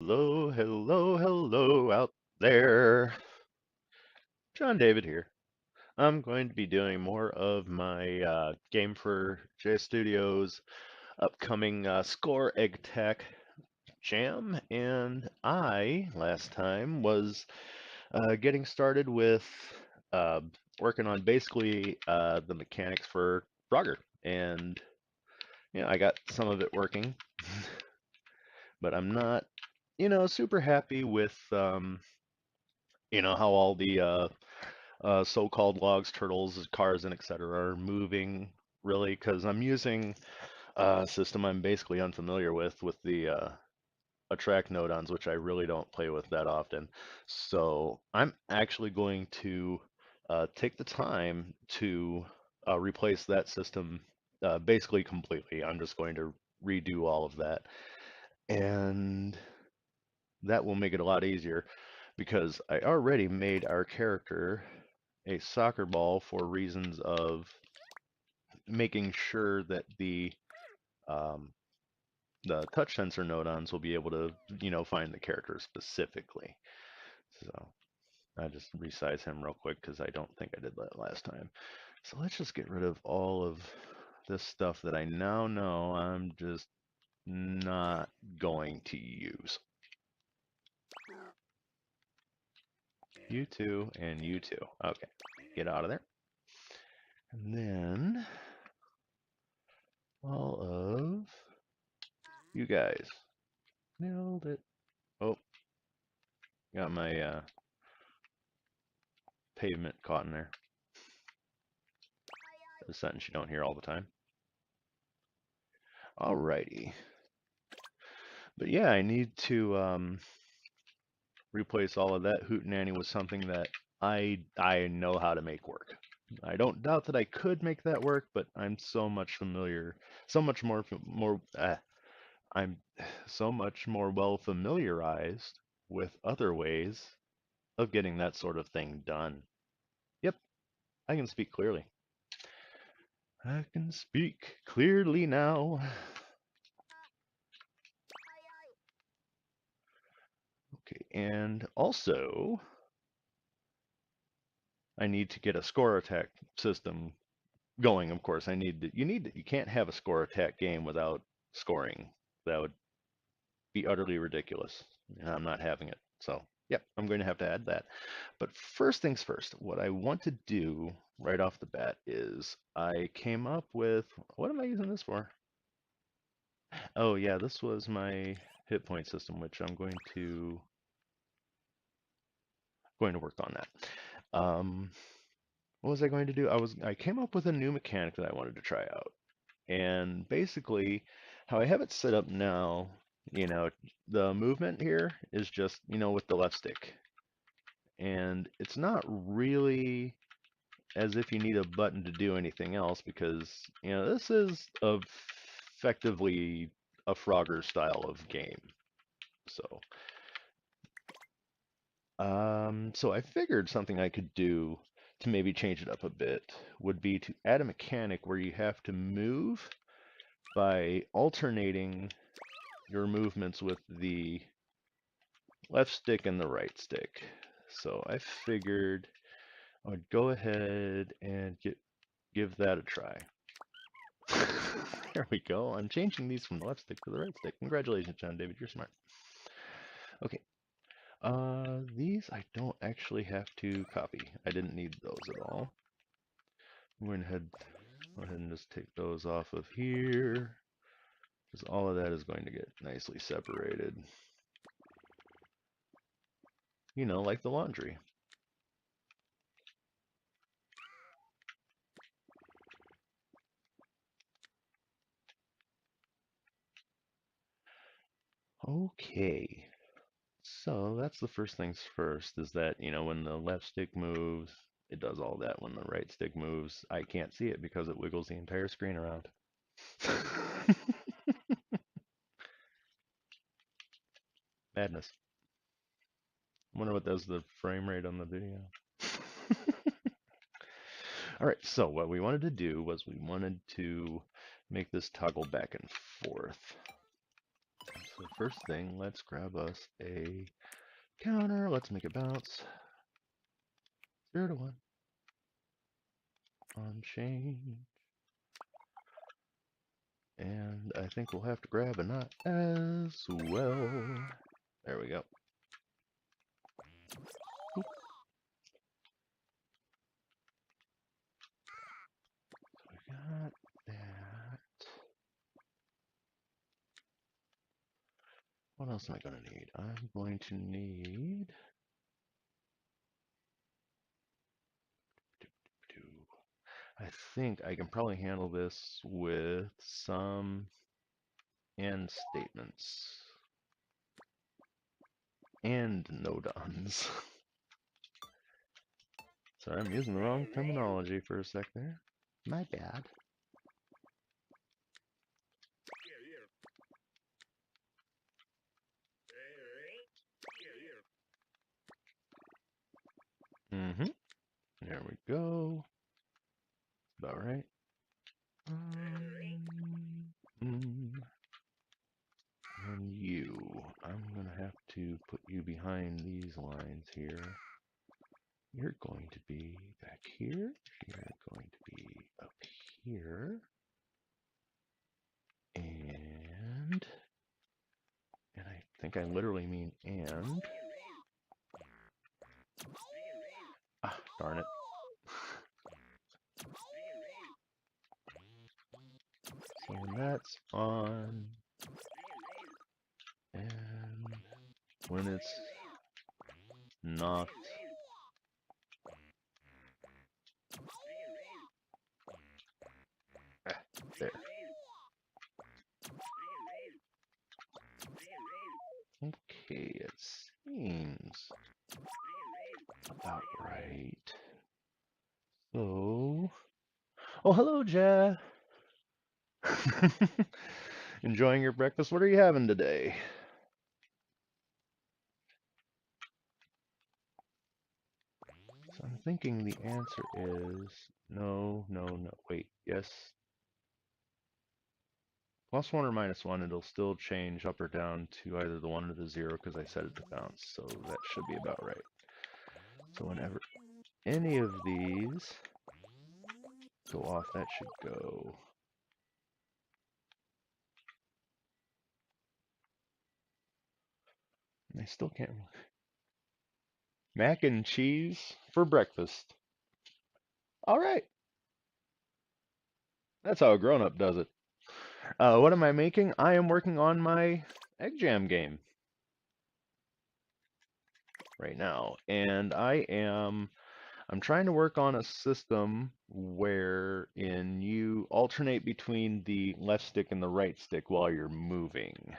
Hello, hello, hello out there. John David here. I'm going to be doing more of my game for J Studios upcoming score Egg-Tack jam, and I last time was getting started with uh, working on basically the mechanics for Frogger, and I got some of it working, but I'm not, super happy with how all the so-called logs, turtles, cars, and etc. are moving really because I'm using a system I'm basically unfamiliar with the attract nodons, which I really don't play with that often. So I'm actually going to take the time to replace that system basically completely. I'm just going to redo all of that, and that will make it a lot easier because I already made our character a soccer ball for reasons of making sure that um, the touch sensor nodons will be able to, find the character specifically. So I just resize him real quick because I don't think I did that last time. So let's just get rid of all of this stuff that I now know I'm just not going to use. You two and you two. Okay, get out of there. And then all of you guys. Nailed it. Oh, got my pavement caught in there. A sentence you don't hear all the time. Alrighty. But yeah, I need to replace all of that hootenanny with something that I know how to make work. I don't doubt that I could make that work, but I'm so much familiar, so much more. I'm so much more well familiarized with other ways of getting that sort of thing done. Yep, I can speak clearly. I can speak clearly now. Okay, and also I need to get a score attack system going. Of course, you can't have a score attack game without scoring. That would be utterly ridiculous. And I'm not having it. So, yep, I'm going to have to add that. But first things first, what I want to do right off the bat is I came up with, what am I using this for? Oh yeah, this was my hit point system, which I'm going to work on that. What was I going to do? I came up with a new mechanic that I wanted to try out. And basically, how I have it set up now, the movement here is just, with the left stick. And it's not really as if you need a button to do anything else because, this is effectively a Frogger style of game. So I figured something I could do to maybe change it up a bit would be to add a mechanic where you have to move by alternating your movements with the left stick and the right stick. So I figured I would go ahead and give that a try. There we go. I'm changing these from the left stick to the right stick. Congratulations, John David. You're smart. Okay. These I don't actually have to copy. I didn't need those at all. I'm going to go ahead and just take those off of here, because all of that is going to get nicely separated. Like the laundry. Okay. So that's the first things first is that, when the left stick moves, it does all that. When the right stick moves, I can't see it because it wiggles the entire screen around. Madness. I wonder what does the frame rate on the video. All right, so what we wanted to do was we wanted to make this toggle back and forth. So first thing, let's grab us a counter. Let's make it bounce. 0 to 1. On change. And I think we'll have to grab a knot as well. There we go. Oop. So we got that. What else am I going to need? I'm going to need... I think I can probably handle this with some and statements. And nodons. Sorry, I'm using the wrong terminology for a sec there. My bad. Mm-hmm. There we go. About right. And you. I'm gonna have to put you behind these lines here. You're going to be back here. You're going to be up here. And I think I literally mean and. Ah, darn it. So that's on. And when it's knocked. There. Okay, it seems about right. So, oh, hello, jJae. Enjoying your breakfast? What are you having today? So I'm thinking the answer is no, no, no. Wait, yes. +1 or -1, it'll still change up or down to either the 1 or the 0 because I set it to bounce. So that should be about right. So whenever any of these go off, that should go. I still can't. Mac and cheese for breakfast. All right. That's how a grown-up does it. What am I making? I am working on my Egg-Jam game right now, and I'm trying to work on a system wherein you alternate between the left stick and the right stick while you're moving.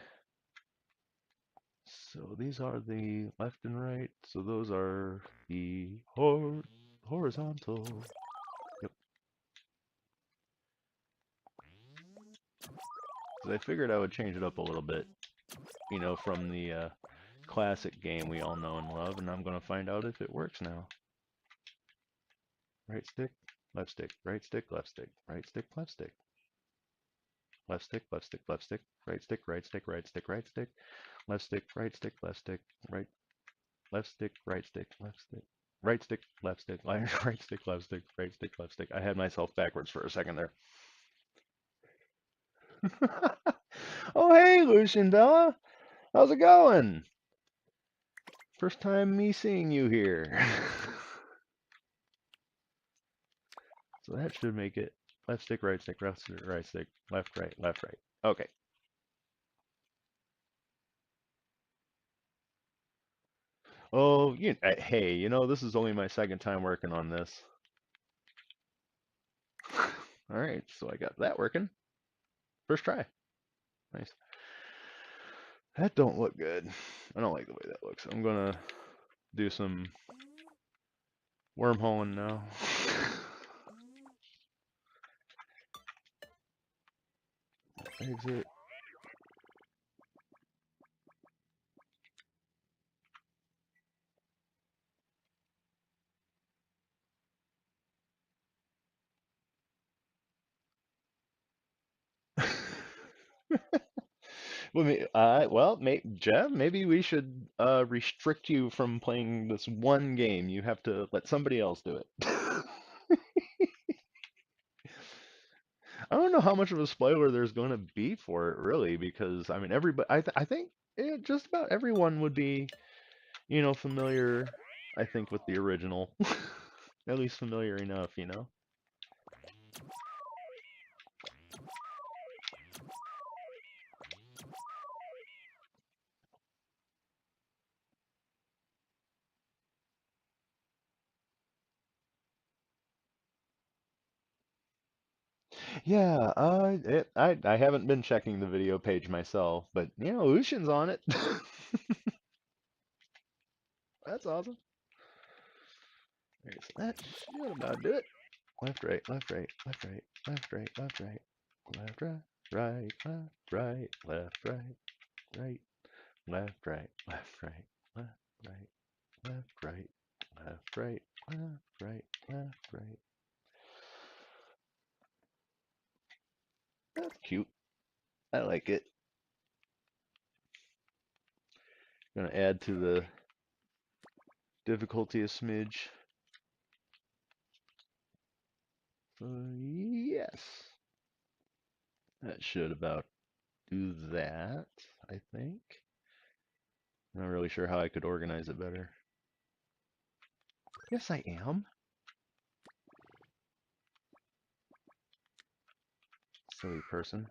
So these are the left and right. So those are the horizontal. Yep. 'Cause I figured I would change it up a little bit, you know, from the classic game we all know and love, and I'm going to find out if it works now. Right stick, left stick, right stick, left stick, right stick, left stick. Left stick, left stick, left stick, right stick, right stick, right stick, right stick, left stick, right stick, left stick, right, left stick, right stick, left stick, right stick, left stick, right stick, left stick, right stick, left stick. I had myself backwards for a second there. Oh, hey, Lucian Bella. How's it going? First time me seeing you here. So that should make it left stick, right stick, left stick, right stick, left, right, left, right. Okay. Oh, hey, you know, this is only my second time working on this. All right, so I got that working. First try. Nice. That don't look good. I don't like the way that looks. I'm gonna do some wormholing now. Exit. Jeff, maybe we should restrict you from playing this one game. You have to let somebody else do it. I don't know how much of a spoiler there's going to be for it, really, because I mean, everybody, I think just about everyone would be, familiar, I think, with the original. At least familiar enough. Yeah, I haven't been checking the video page myself, but Lucian's on it. That's awesome. Okay, so that should about do it. Left, right, left, right, left, right, left, right, left, right, left, right, right, left, right, left, right, right, left, right, left, right, left, right, left, right, left, right, left, right, left, right. That's cute. I like it. Gonna add to the difficulty a smidge. So yes, that should about do that, I think. Not really sure how I could organize it better. Yes, I am. Silly person.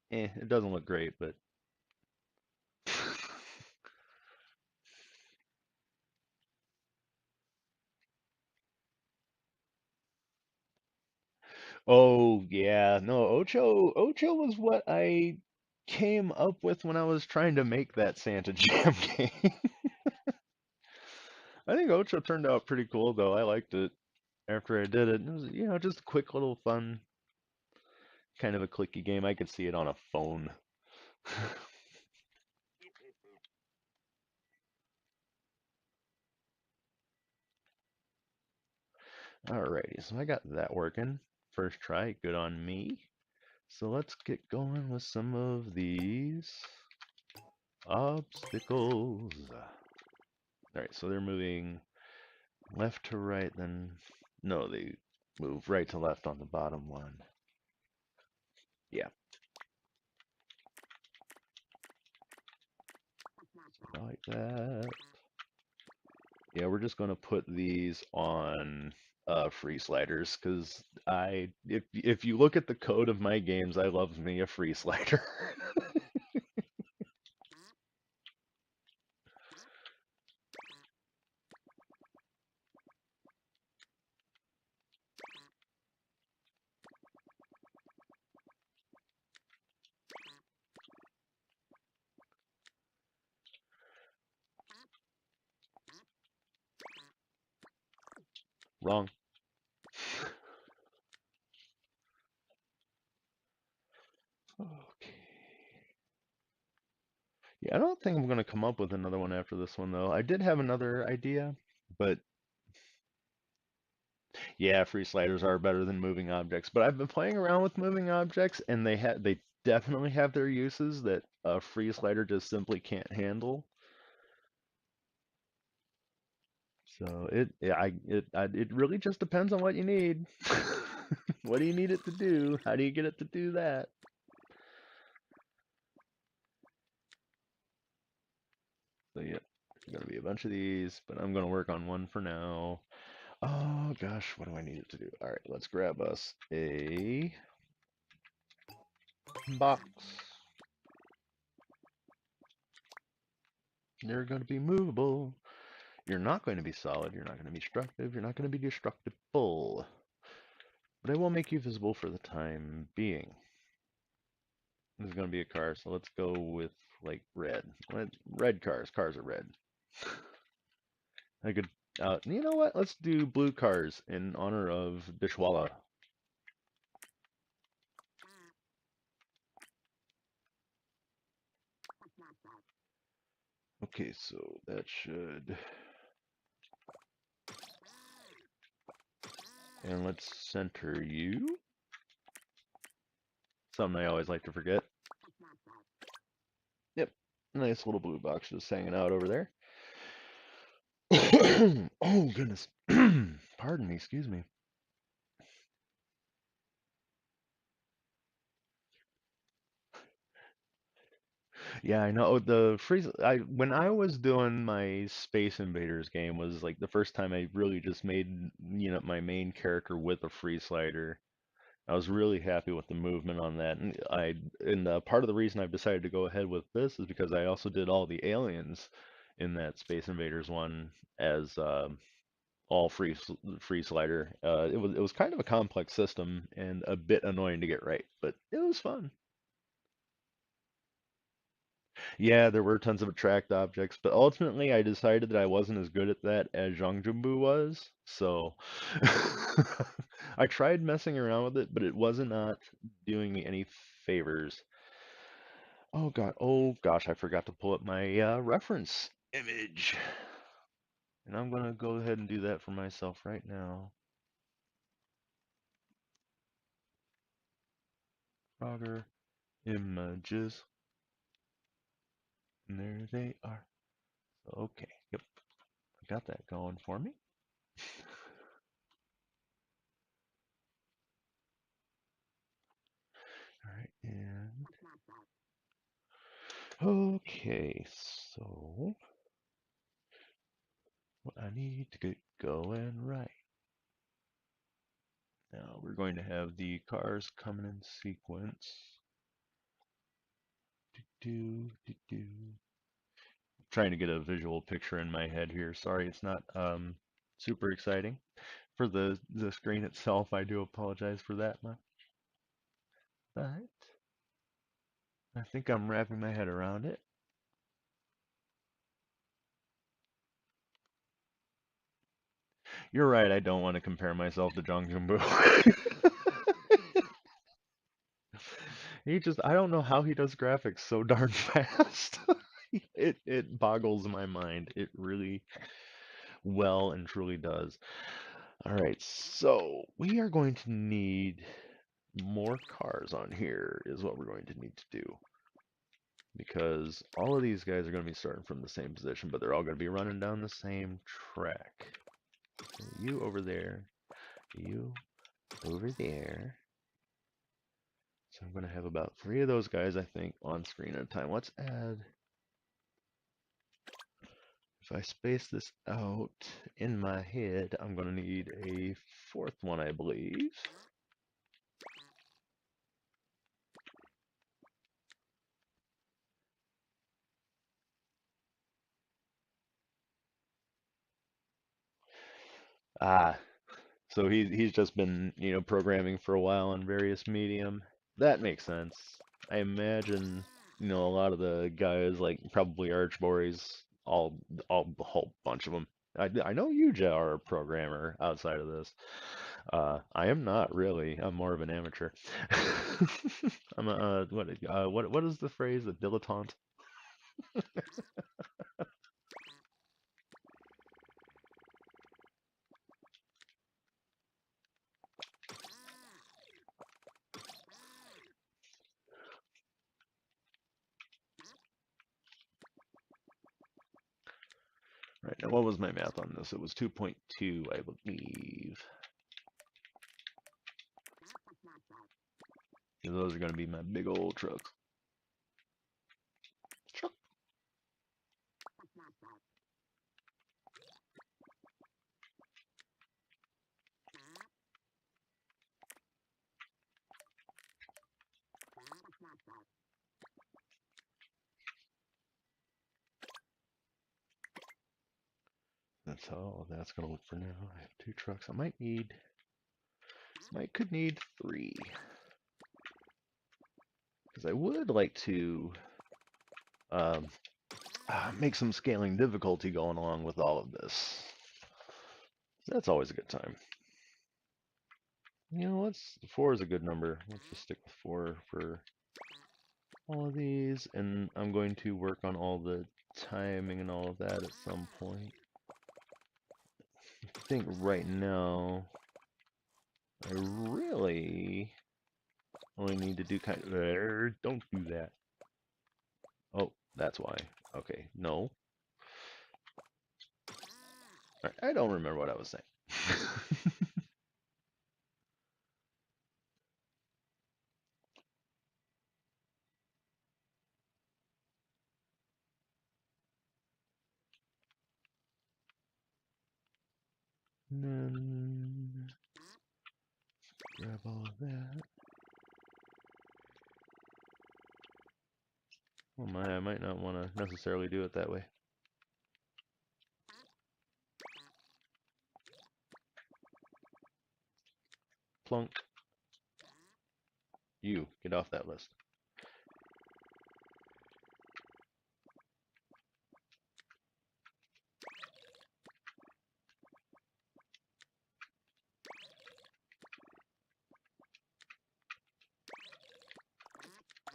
It doesn't look great, but oh yeah, no, Ocho was what I came up with when I was trying to make that Santa Jam game. I think Ocho turned out pretty cool though. I liked it after I did it. It was, just a quick little fun, kind of a clicky game. I could see it on a phone. Alrighty, so I got that working. First try, good on me. So let's get going with some of these obstacles. Alright, so they're moving left to right, then no, they move right to left on the bottom one. Yeah, like that. Yeah, we're just gonna put these on free sliders because if you look at the code of my games, I love me a free slider. Wrong. Okay. Yeah, I don't think I'm gonna come up with another one after this one though. I did have another idea, but yeah, free sliders are better than moving objects. But I've been playing around with moving objects, and they definitely have their uses that a free slider just simply can't handle. So it really just depends on what you need. What do you need it to do? How do you get it to do that? So yeah, there's gonna be a bunch of these, but I'm gonna work on one for now. Oh gosh, what do I need it to do? All right, let's grab us a box. You're going to be movable. You're not going to be solid. You're not going to be destructive. You're not going to be destructible. But I will make you visible for the time being. This is going to be a car, so let's go with like red. Red cars. Cars are red. I could. You know what? Let's do blue cars in honor of Dishwalla. Okay, so that should And let's center you. Something I always like to forget. Yep, nice little blue box just hanging out over there. Oh, goodness. Pardon me, excuse me. Yeah, I know the freeze. When I was doing my Space Invaders game was like the first time I really just made, my main character with a free slider. I was really happy with the movement on that, and part of the reason I've decided to go ahead with this is because I also did all the aliens in that Space Invaders one as all free slider. It was kind of a complex system and a bit annoying to get right, but it was fun. Yeah, there were tons of attract objects, but ultimately I decided that I wasn't as good at that as Zhongjumbu was. So I tried messing around with it, but it was not doing me any favors. Oh God, oh gosh, I forgot to pull up my reference image. And I'm gonna go ahead and do that for myself right now. Frogger images. And there they are. Okay, yep, I got that going for me. All right, and okay, so what I need to get going right now, we're going to have the cars coming in sequence. Do. Trying to get a visual picture in my head here. Sorry, it's not super exciting for the screen itself. I do apologize for that much, but I think I'm wrapping my head around it. You're right. I don't want to compare myself to Jong Jumbo. I don't know how he does graphics so darn fast. It boggles my mind. It really well and truly does. All right, so we are going to need more cars on here is what we're going to need to do. Because all of these guys are going to be starting from the same position, but they're all going to be running down the same track. So you over there, you over there. So I'm going to have about 3 of those guys, I think, on screen at a time. Let's add, if I space this out in my head, I'm going to need a 4th one, I believe. Ah, so he's just been, programming for a while on various medium. That makes sense. I imagine, a lot of the guys like probably Archbories, all a whole bunch of them. I know you, jJae, are a programmer outside of this. I am not really. I'm more of an amateur. I'm a what is the phrase? A dilettante? Right now, what was my math on this? It was 2.2, I believe. So those are going to be my big old trucks. Truck. That's how that's going to look for now. I have 2 trucks. Could need 3. Because I would like to um, make some scaling difficulty going along with all of this. That's always a good time. 4 is a good number. Let's just stick with 4 for all of these, and I'm going to work on all the timing and all of that at some point. I think right now I really only need to do kind of... don't do that. Oh, that's why. Okay, no. I don't remember what I was saying. And then grab all of that. Oh my, I might not want to necessarily do it that way. Plunk. You, get off that list.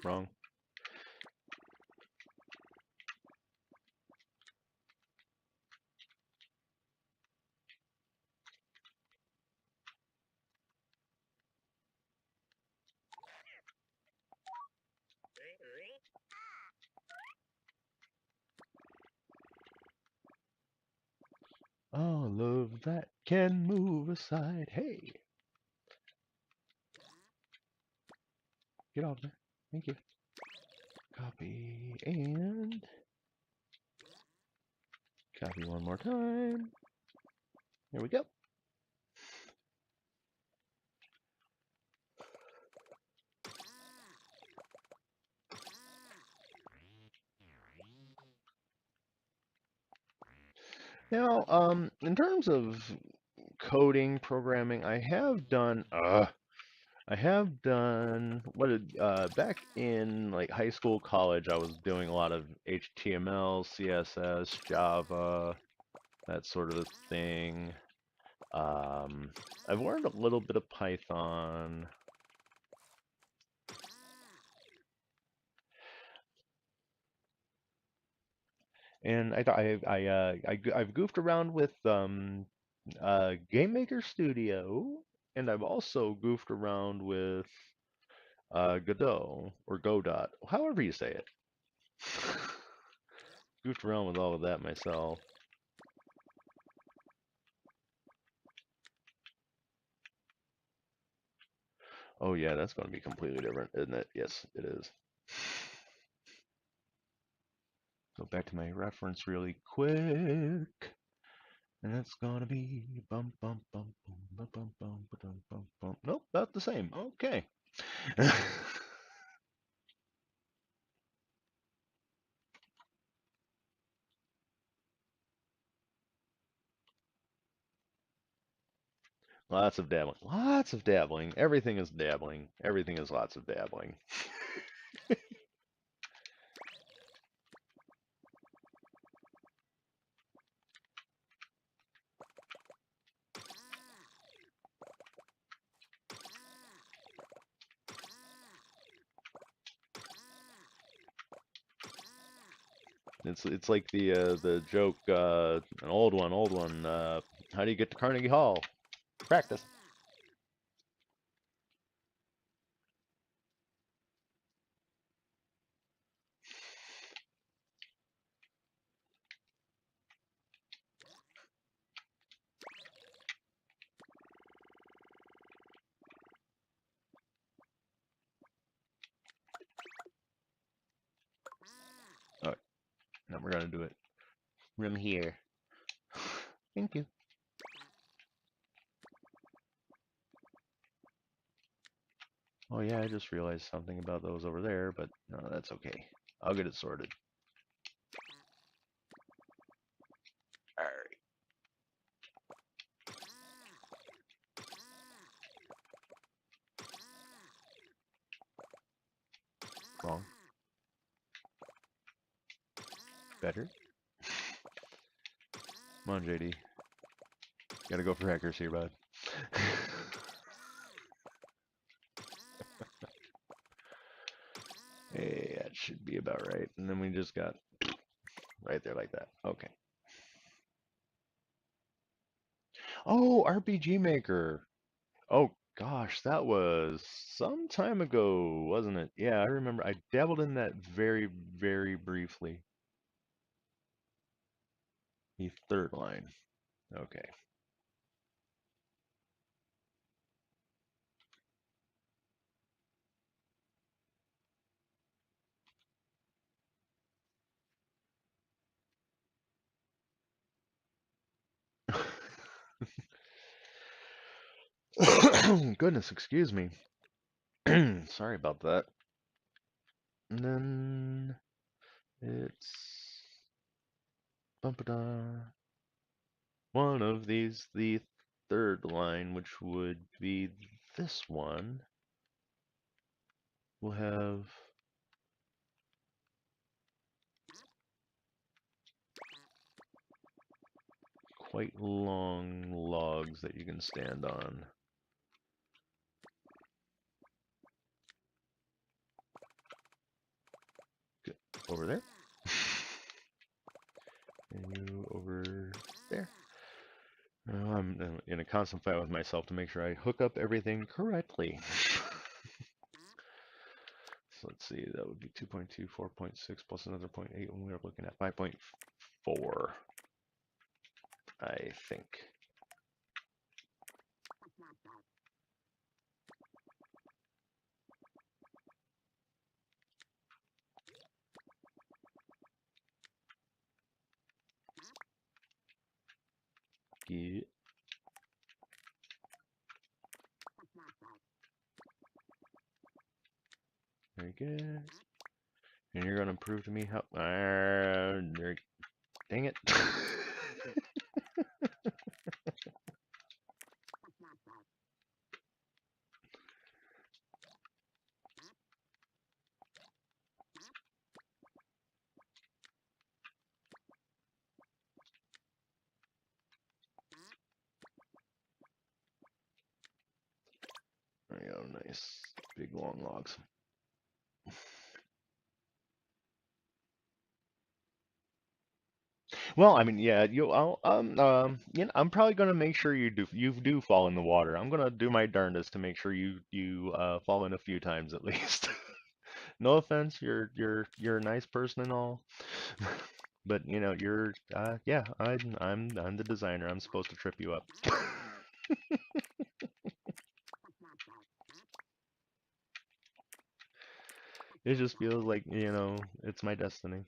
Wrong. All of that can move aside. Hey, get off there. Thank you. Copy and copy one more time. Here we go. Now, in terms of coding, programming, I have done back in like high school, college, I was doing a lot of HTML, CSS, Java, that sort of thing. I've learned a little bit of Python. And I've goofed around with Game Maker Studio, and I've also goofed around with Godot or Godot, however you say it. Goofed around with all of that myself. Oh yeah, that's going to be completely different, isn't it? Yes, it is. Go back to my reference really quick. And it's gonna be bum bum bum bum bum bum bum bum bum bum. Nope, about the same. Okay. Lots of dabbling. Lots of dabbling. Everything is dabbling. Everything is lots of dabbling. It's like the joke, an old one. How do you get to Carnegie Hall? Practice. All right, now we're gonna do it from here. Thank you. Oh yeah, I just realized something about those over there, but no, that's okay. I'll get it sorted. All right. Wrong. Better. Come on, JD. Gotta go for hackers here, bud. Hey, that should be about right. And then we just got right there like that. Okay. Oh, RPG Maker. Oh, Gosh, that was some time ago, wasn't it? Yeah, I remember. I dabbled in that very, very briefly. The third line. Okay. Goodness, excuse me. Sorry about that. And then it's bumpada. One of these, the third line, which would be this one, will have quite long logs that you can stand on. Get over there. And you over there. Now I'm in a constant fight with myself to make sure I hook up everything correctly. So let's see, that would be 2.2, 4.6 plus another 0.8 when we were looking at 5.4, I think. Yeah. Very good. And you're gonna prove to me how. Dang it. There you go, nice big long logs. Well, I mean, yeah, I'm probably gonna make sure you do fall in the water. I'm gonna do my darndest to make sure you fall in a few times at least. No offense, you're a nice person and all, but yeah, I'm the designer. I'm supposed to trip you up. It just feels like, it's my destiny.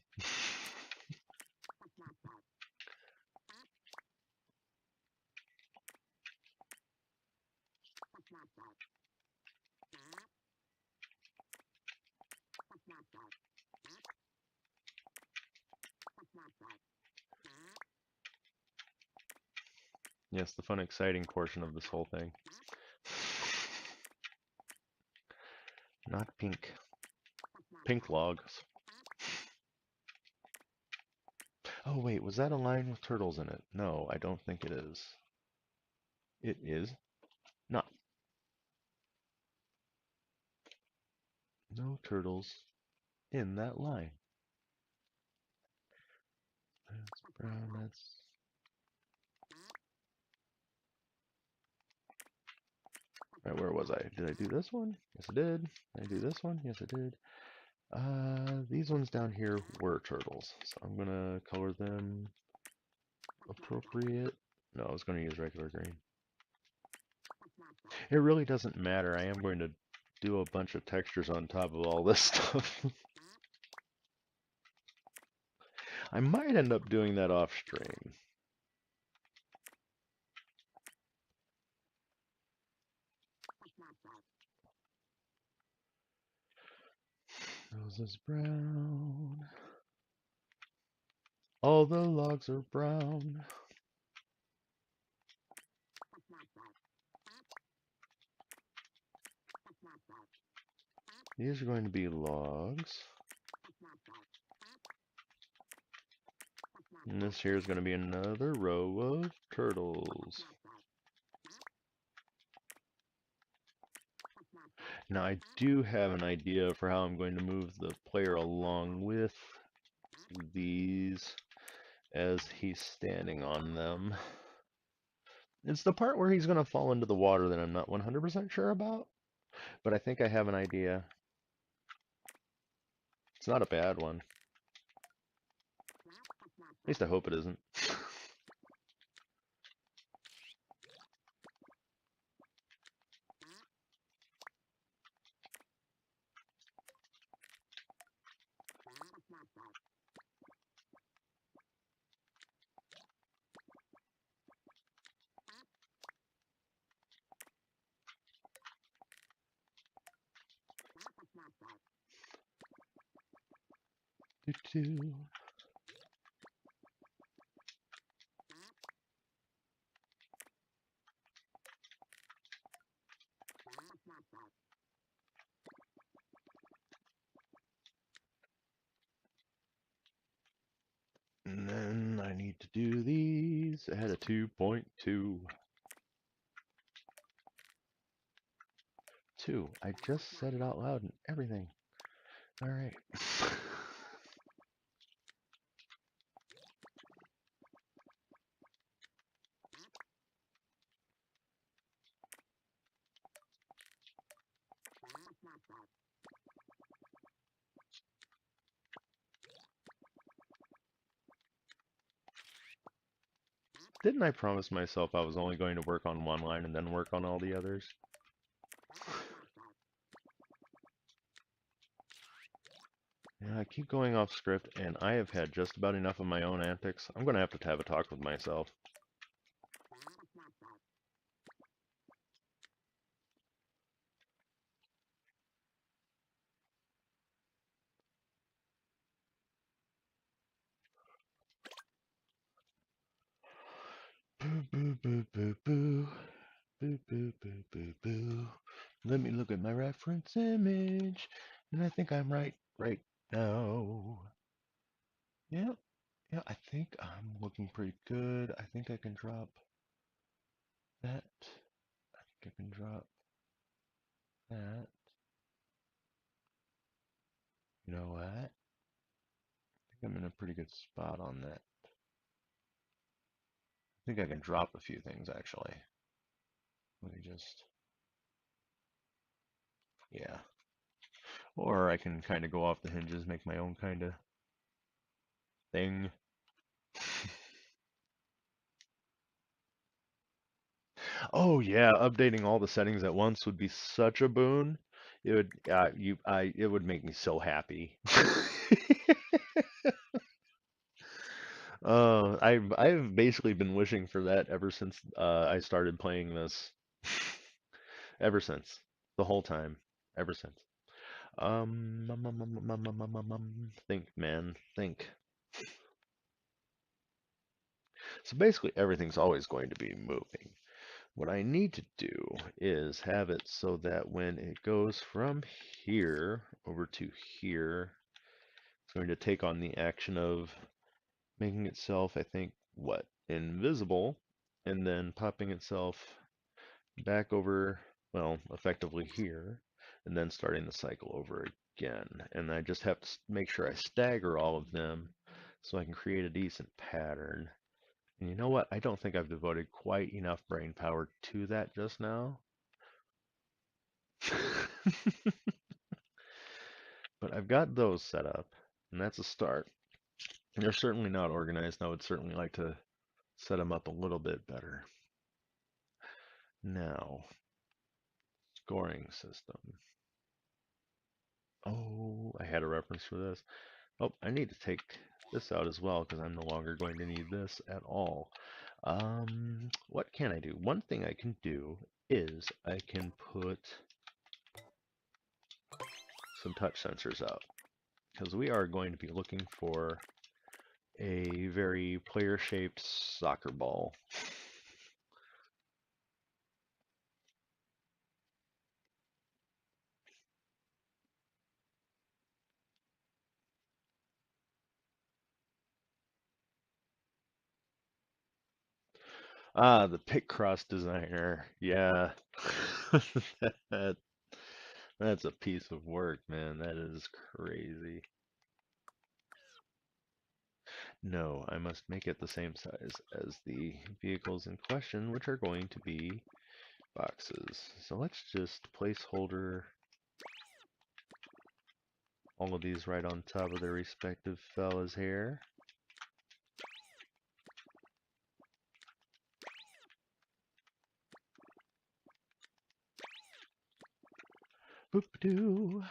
Yes, the fun, exciting portion of this whole thing. Not pink. Pink logs. Oh, wait, was that a line with turtles in it? No, I don't think it is. It is not. No turtles in that line. That's brown, that's... Right, where was I? Did I do this one? Yes, I did. Did I do this one? Yes, I did. These ones down here were turtles, so I'm gonna color them appropriate. No, I was gonna use regular green. It really doesn't matter. I am going to do a bunch of textures on top of all this stuff. I might end up doing that off stream. Nose is brown. All the logs are brown. These are going to be logs. And this here is going to be another row of turtles. Now I do have an idea for how I'm going to move the player along with these as he's standing on them. It's the part where he's gonna fall into the water that I'm not 100% sure about, but I think I have an idea. It's not a bad one. At least I hope it isn't. Doo-doo. And then I need to do these at a 2.2. 2. I just said it out loud and everything. All right. Didn't I promise myself I was only going to work on one line and then work on all the others? Yeah, I keep going off script, and I have had just about enough of my own antics. I'm going to have a talk with myself. Boo, boo, boo, boo, boo. Boo, boo, boo, boo, boo. Let me look at my reference image, and I think I'm right now. Yeah, yeah, I think I'm looking pretty good. I think I can drop that. I think I can drop that. You know what? I think I'm in a pretty good spot on that. I think I can drop a few things actually. Let me just, yeah. Or I can kind of go off the hinges, make my own kind of thing. Oh yeah, updating all the settings at once would be such a boon. It would, it would make me so happy. I've basically been wishing for that ever since I started playing this. Ever since, the whole time, ever since. Think, man, think. So basically, everything's always going to be moving. What I need to do is have it so that when it goes from here over to here, it's going to take on the action of making itself, I think, what, invisible, and then popping itself back over, well, effectively here, and then starting the cycle over again. And I just have to make sure I stagger all of them so I can create a decent pattern. And you know what? I don't think I've devoted quite enough brain power to that just now. But I've got those set up, and that's a start. They're certainly not organized, and I would certainly like to set them up a little bit better. Now, scoring system. Oh, I had a reference for this. Oh, I need to take this out as well because I'm no longer going to need this at all. What can I do? One thing I can do is I can put some touch sensors out because we are going to be looking for a very player-shaped soccer ball. Ah, the pick cross designer. Yeah. that, that's a piece of work, man. That is crazy. No, I must make it the same size as the vehicles in question, which are going to be boxes. So let's just placeholder all of these right on top of their respective fellas here. Boop-doo.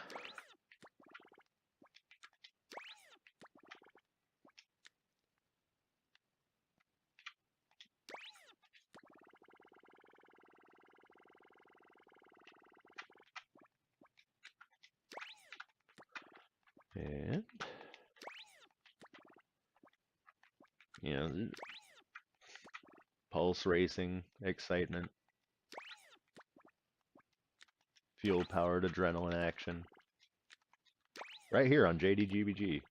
And pulse racing, excitement, fuel powered adrenaline action. Right here on GBG.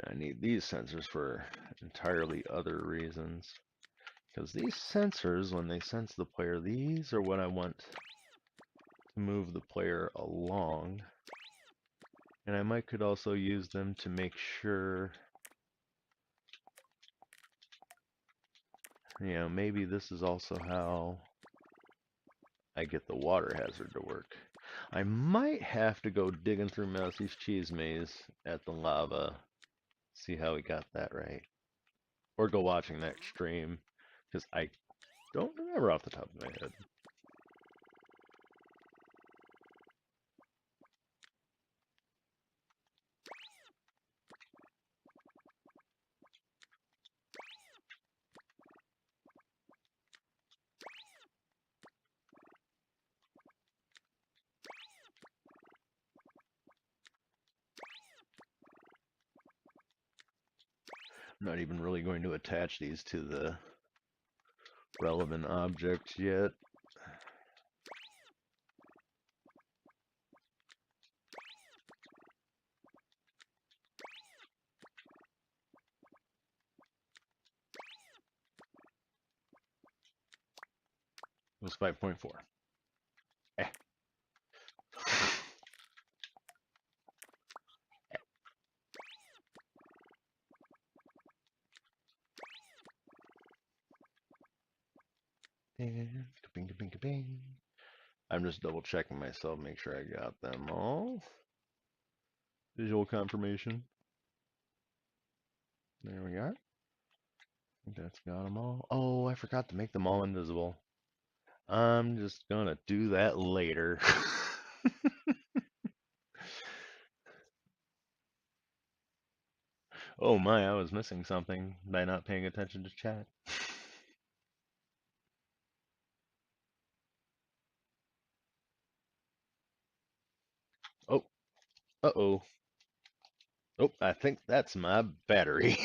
I need these sensors for entirely other reasons. Because these sensors, when they sense the player, these are what I want to move the player along. And I could also use them to make sure, maybe this is also how I get the water hazard to work. I might have to go digging through Mousy's cheese maze at the lava, see how we got that right. Or go watching that stream, because I don't remember off the top of my head. I'm not even really going to attach these to the relevant objects yet. It was 5.4. Eh. And ka-bing, ka-bing, ka-bing. I'm just double checking myself, make sure I got them all. Visual confirmation. There we go. I think that's got them all. Oh, I forgot to make them all invisible. I'm just gonna do that later. Oh my, I was missing something by not paying attention to chat. Oh, uh-oh. Oh, I think that's my battery.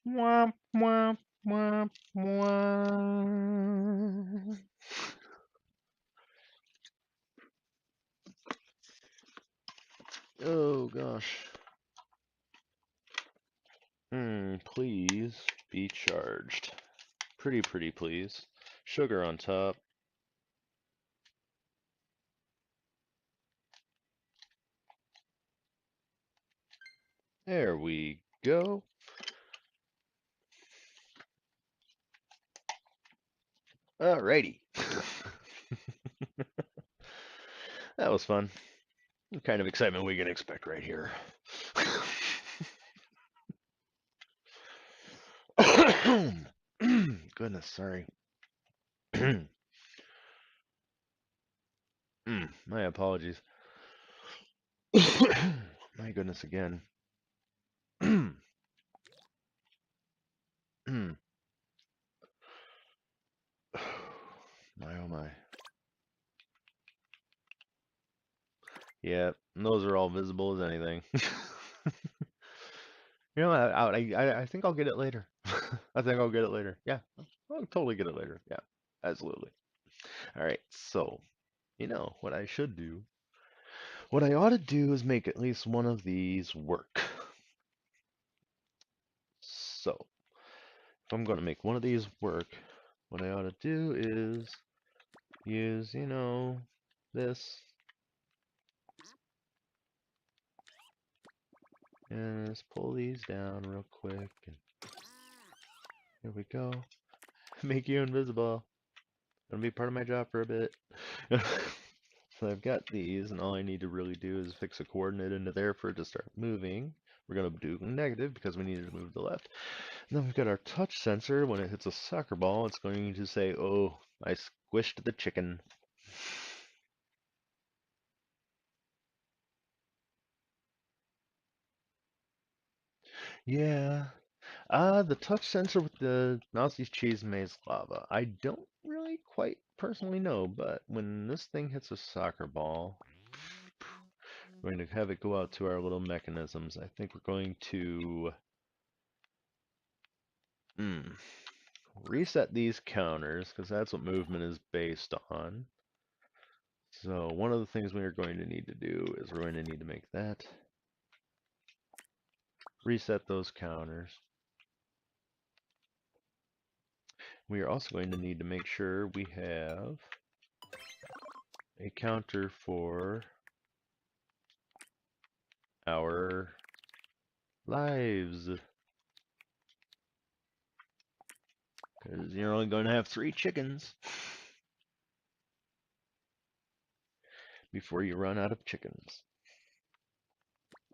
Womp, womp, womp, womp. Oh gosh. Please be charged. Pretty please. Sugar on top. There we go. Alrighty. That was fun. What kind of excitement we can expect right here. Goodness, sorry. My apologies. My goodness again. My oh my. Yeah, those are all visible as anything. I think I'll get it later. I think I'll get it later. Yeah, I'll totally get it later. Yeah, absolutely. All right, so You know, what I should do. What I ought to do is make at least one of these work. So, if I'm going to make one of these work, what I ought to do is use, you know, this. And just pull these down real quick. And here we go. Make you invisible. Gonna be part of my job for a bit. So I've got these, and all I need to really do is fix a coordinate into there for it to start moving. We're gonna do negative because we need it to move to the left. And then we've got our touch sensor. When it hits a soccer ball, it's going to say, "Oh, I squished the chicken." Yeah. The touch sensor with the Nazi cheese maze lava. I don't really quite personally know, but when this thing hits a soccer ball, we're going to have it go out to our little mechanisms. I think we're going to reset these counters because that's what movement is based on. So one of the things we are going to need to do is we're going to need to make that reset those counters. We are also going to need to make sure we have a counter for our lives. Because you're only going to have 3 chickens before you run out of chickens.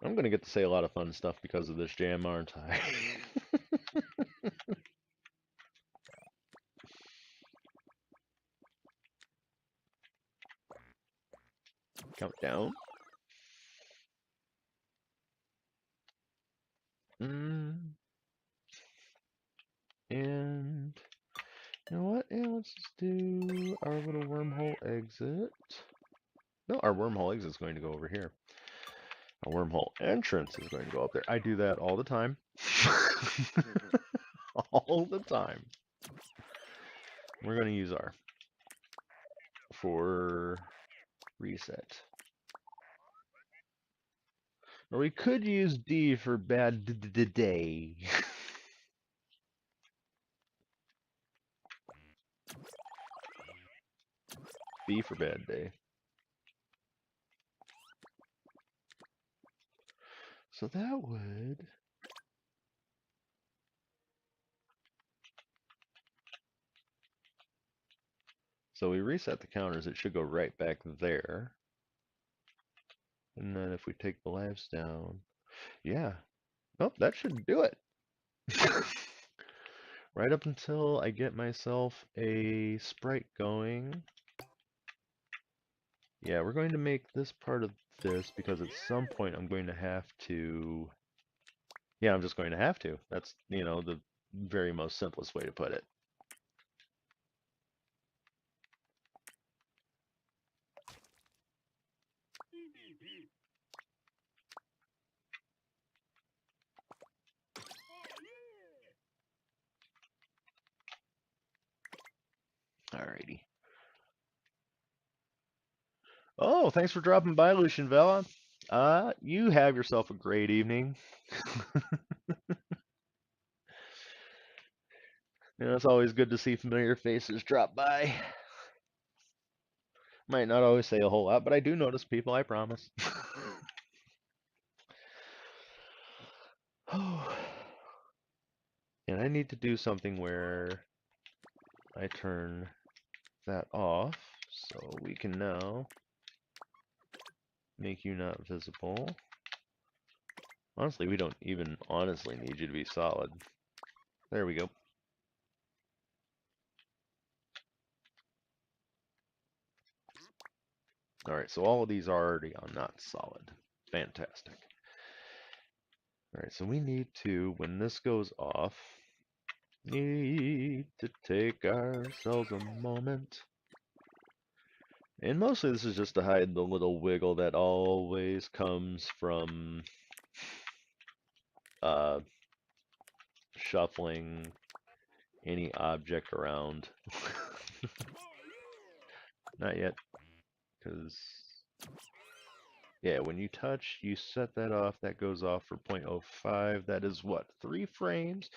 I'm going to get to say a lot of fun stuff because of this jam, aren't I? Countdown. And you know what? Yeah, let's just do our little wormhole exit. No, our wormhole exit is going to go over here. Our wormhole entrance is going to go up there. I do that all the time. All the time. We're going to use R for reset. Or we could use D for bad day. B for bad day. So that would... So we reset the counters, it should go right back there. And then if we take the lives down, yeah. Nope, that should do it. Right up until I get myself a sprite going. Yeah, we're going to make this part of this because at some point I'm going to have to... Yeah, I'm just going to have to. That's, you know, the very most simplest way to put it. Alrighty. Oh, thanks for dropping by, Lucian Vela. You have yourself a great evening. You know, it's always good to see familiar faces drop by. Might not always say a whole lot, but I do notice people, I promise. Oh. And I need to do something where I turn that off, so we can now make you not visible. Honestly, we don't even honestly need you to be solid. There we go. Alright, so all of these are already on not solid. Fantastic. Alright, so we need to, when this goes off, need to take ourselves a moment. And mostly this is just to hide the little wiggle that always comes from shuffling any object around. Not yet. Because, yeah, when you touch, you set that off. That goes off for 0.05. That is what? 3 frames?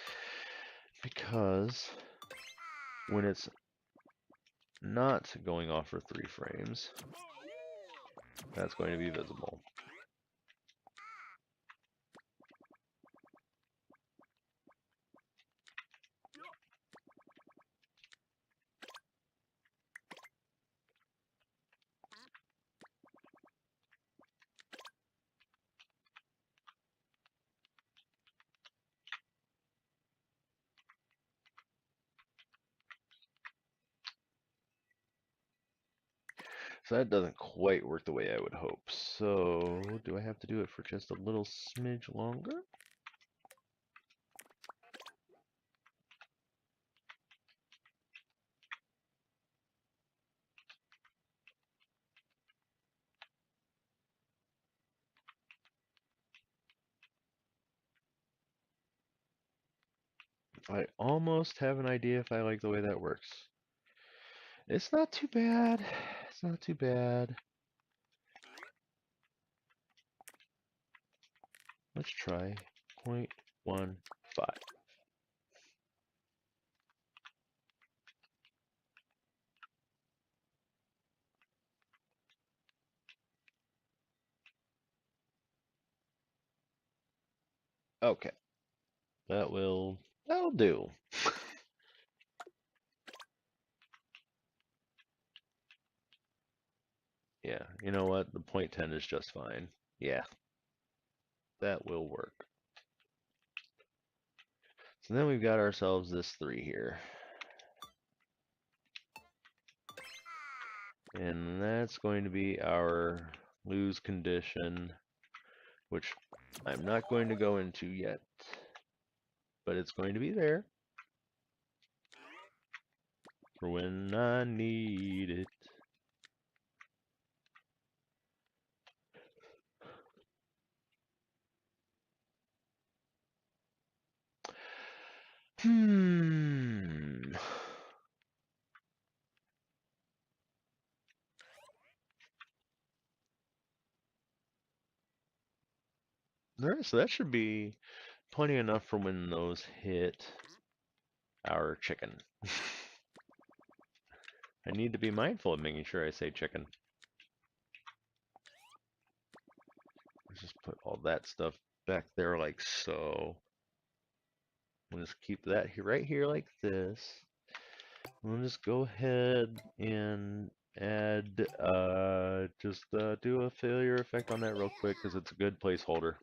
Because when it's not going off for 3 frames, that's going to be visible. So that doesn't quite work the way I would hope. So do I have to do it for just a little smidge longer? I almost have an idea if I like the way that works. It's not too bad. It's not too bad. Let's try 0.15. Okay. That'll do. Yeah, you know what? The 0.10 is just fine. Yeah, that will work. So then we've got ourselves this 3 here. And that's going to be our lose condition, which I'm not going to go into yet, but it's going to be there for when I need it. Alright, so that should be plenty enough for when those hit our chicken. I need to be mindful of making sure I say chicken. Let's just put all that stuff back there like so. We'll just keep that here, right here like this. We'll just go ahead and add, do a failure effect on that real quick because it's a good placeholder.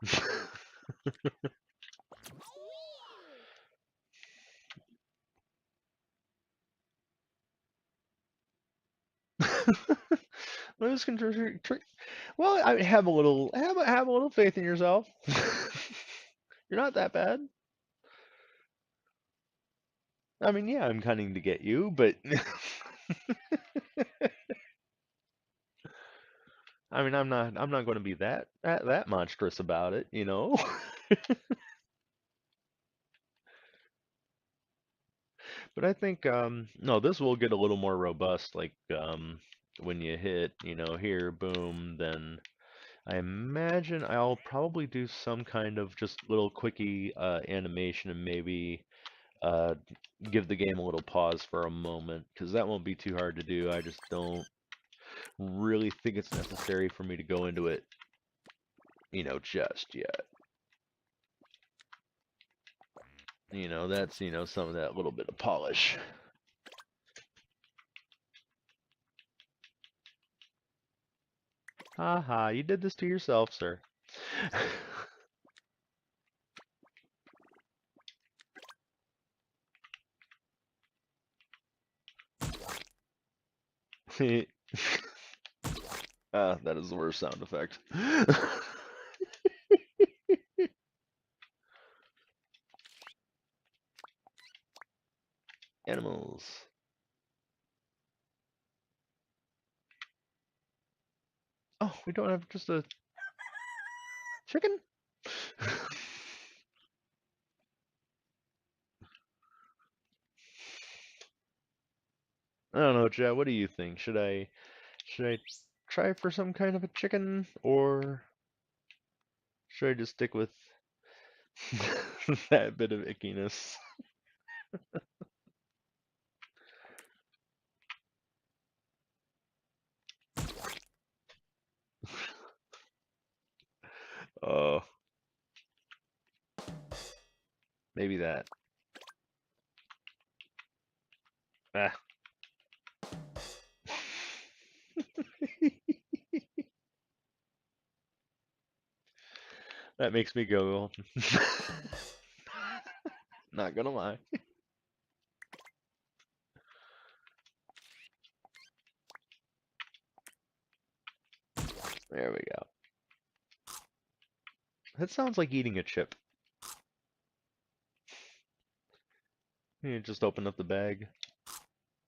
Lose control. Well, I have a little, have a little faith in yourself. You're not that bad. I mean, yeah, I'm cunning to get you, but I mean, I'm not going to be that monstrous about it, you know. But I think no, this will get a little more robust. Like when you hit, you know, here, boom, then I imagine I'll probably do some kind of just little quickie animation and maybe uh, give the game a little pause for a moment because that won't be too hard to do. I just don't really think it's necessary for me to go into it, you know, just yet. You know, that's, you know, some of that little bit of polish. Haha, you did this to yourself, sir. That is the worst sound effect. Animals. Oh, we don't have just a chicken? I don't know, Chad. What do you think? Should I try for some kind of a chicken, or should I just stick with that bit of ickiness? Oh, maybe that. Ah. That makes me go. Not gonna lie. There we go. That sounds like eating a chip. You just open up the bag.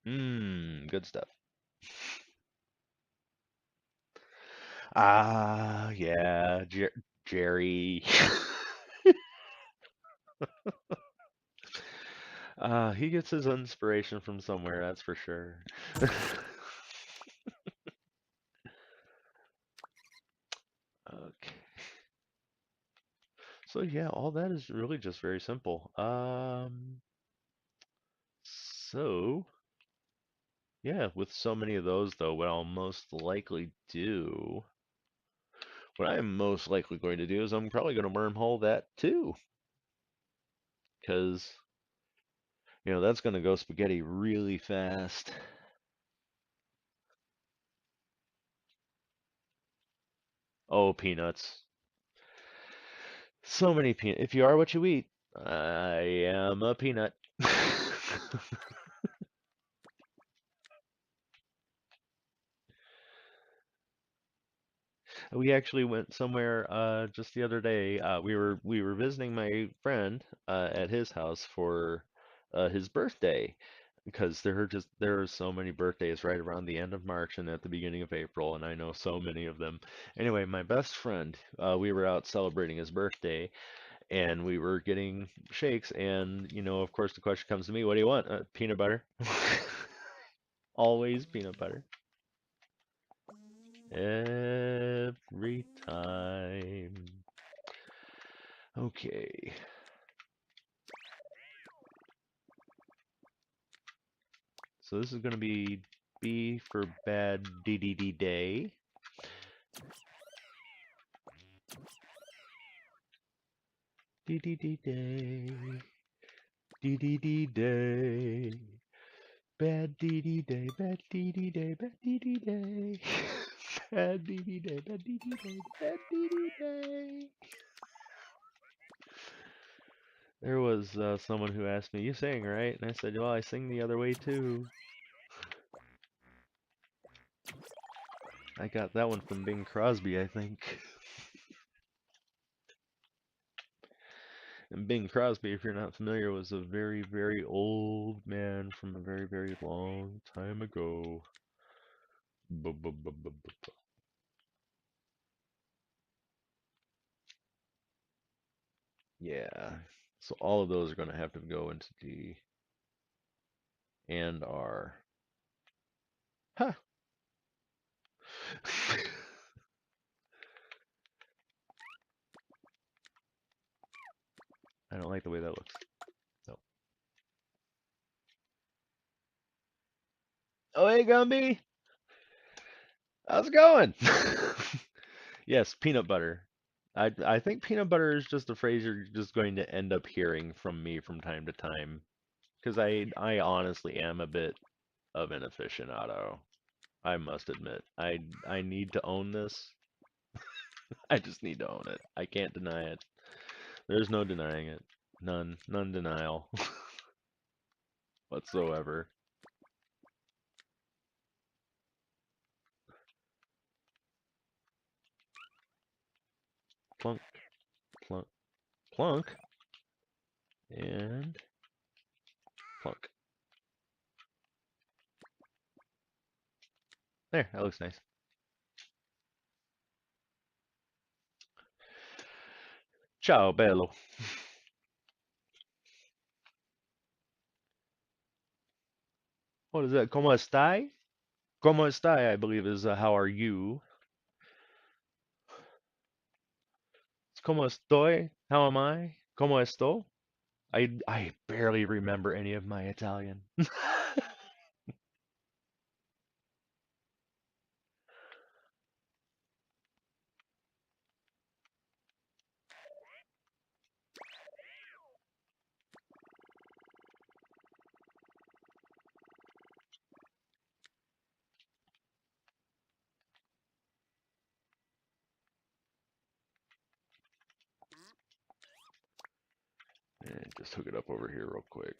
Mmm, good stuff. Ah, yeah, Jerry. He gets his inspiration from somewhere, that's for sure. Okay. So yeah, all that is really just very simple. So yeah, with so many of those though, what I'll most likely do, what I'm most likely going to do is I'm probably going to wormhole that too, because that's going to go spaghetti really fast. Oh, peanuts. So many peanuts. If you are what you eat, I am a peanut. We actually went somewhere just the other day. We were visiting my friend at his house for his birthday because there are so many birthdays right around the end of March and at the beginning of April, and I know so many of them. Anyway, my best friend, we were out celebrating his birthday, and we were getting shakes, and of course, the question comes to me, "What do you want?" Peanut butter. Always peanut butter. Every time. Okay. So this is going to be B for bad DDD day. DDD day. DDD day. Bad DD day. Bad DD day. Bad DD day. Bad DD day. Bad DD day. Bad DD day. There was someone who asked me, "You sing, right?" And I said, "Well, I sing the other way too." I got that one from Bing Crosby, I think. And Bing Crosby, if you're not familiar, was a very, very old man from a very, very long time ago. Yeah. So all of those are going to have to go into D and R. Huh. I don't like the way that looks. No. Oh, hey, Gumby. How's it going? Yes, peanut butter. I think peanut butter is just a phrase you're just going to end up hearing from me from time to time. Because I honestly am a bit of an aficionado. I must admit. I need to own this. I just need to own it. I can't deny it. There's no denying it. None denial whatsoever. Plunk, plunk, plunk, and plunk. There, that looks nice. Ciao, bello. What is that? ¿Cómo estai? Como estai, I believe, is how are you. Como estoy? How am I? Como esto? I barely remember any of my Italian. Just hook it up over here real quick.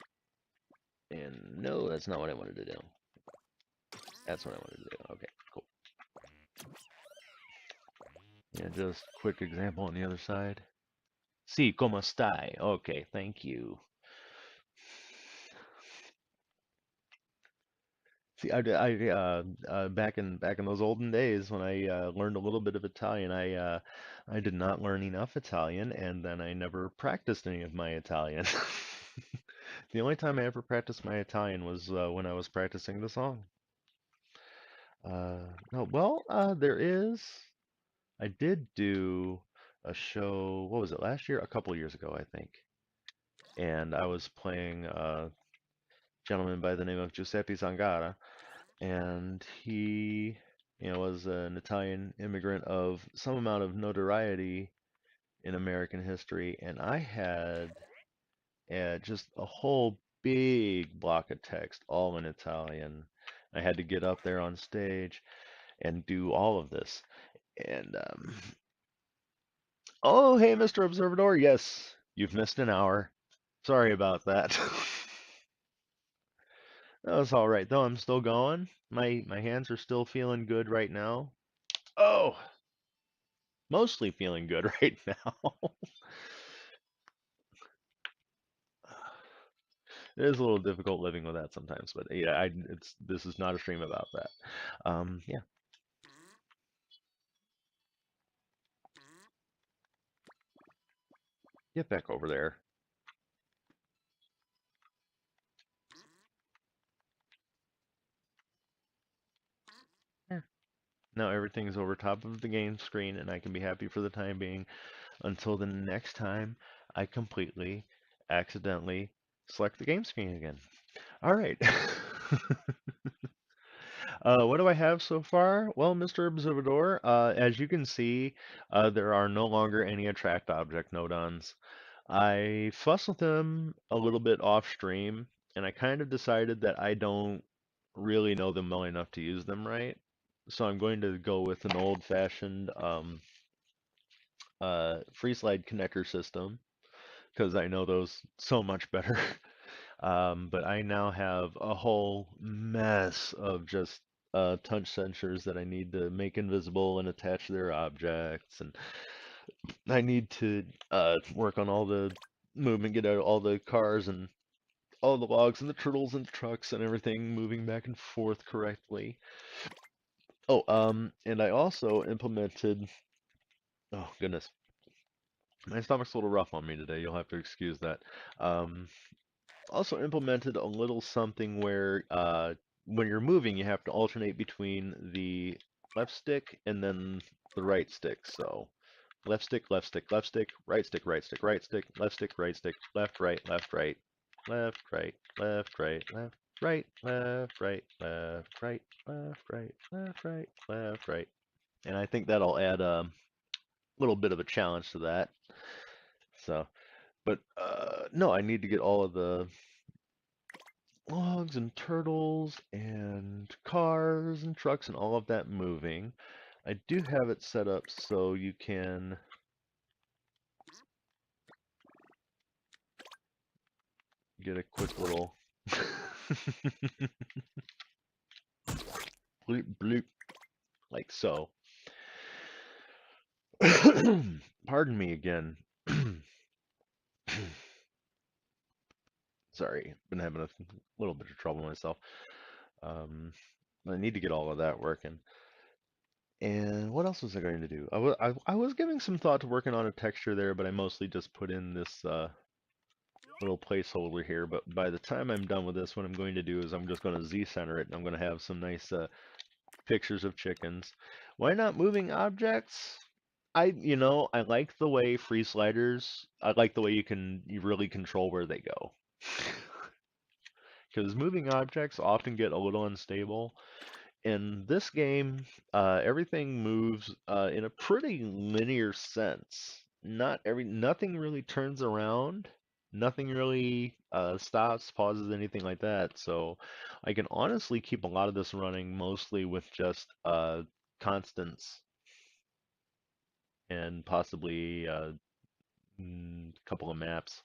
And no, that's not what I wanted to do. That's what I wanted to do. Okay, cool. Yeah, just quick example on the other side. Sí, como stai? Okay, thank you. See, back in those olden days when I learned a little bit of Italian, I did not learn enough Italian, and then I never practiced any of my Italian. The only time I ever practiced my Italian was when I was practicing the song. No, well, there is. I did do a show. What was it, last year? A couple years ago, I think. And I was playing a gentleman by the name of Giuseppe Zangara, and he, was an Italian immigrant of some amount of notoriety in American history, and I had just a whole big block of text, all in Italian. I had to get up there on stage and do all of this. And oh, hey, Mr. Observador, yes, you've missed an hour. Sorry about that. That was all right though. I'm still going. My hands are still feeling good right now. Oh, mostly feeling good right now. It is a little difficult living with that sometimes, but yeah, this is not a stream about that. Yeah, get back over there. Yeah. Now everything's over top of the game screen, and I can be happy for the time being until the next time I completely, accidentally select the game screen again. All right. What do I have so far? Well, Mr. Observador, as you can see, there are no longer any attract object nodons. I fussed with them a little bit off stream, and I kind of decided that I don't really know them well enough to use them right. So I'm going to go with an old-fashioned free slide connector system because I know those so much better. But I now have a whole mess of just touch sensors that I need to make invisible and attach to their objects, and I need to work on all the movement, get out all the cars and all the logs and the turtles and the trucks and everything moving back and forth correctly. Oh, and I also implemented. Oh goodness, my stomach's a little rough on me today. You'll have to excuse that. Um, Also implemented a little something where when you're moving, you have to alternate between the left stick and then the right stick. So left stick, left stick, left stick, right stick, right stick, right stick, left stick, right stick, left, right, left, right, left, right, left, right, left, right, left, right, left, right, left, right, left, right, left, right. And I think that'll add a little bit of a challenge to that. So, but no, I need to get all of the logs and turtles and cars and trucks and all of that moving. I do have it set up so you can get a quick little bloop bloop like so. Pardon me again. Sorry, been having a little bit of trouble myself. Um, I need to get all of that working. And what else was I going to do? I was giving some thought to working on a texture there, but I mostly just put in this little placeholder here, but by the time I'm done with this, what I'm going to do is I'm just going to Z-center it, and I'm going to have some nice pictures of chickens. Why not moving objects? I like the way free sliders, I like the way you really control where they go. Because moving objects often get a little unstable. In this game, everything moves in a pretty linear sense. Nothing really turns around. Nothing really stops, pauses, anything like that. So I can honestly keep a lot of this running mostly with just constants and possibly a couple of maps.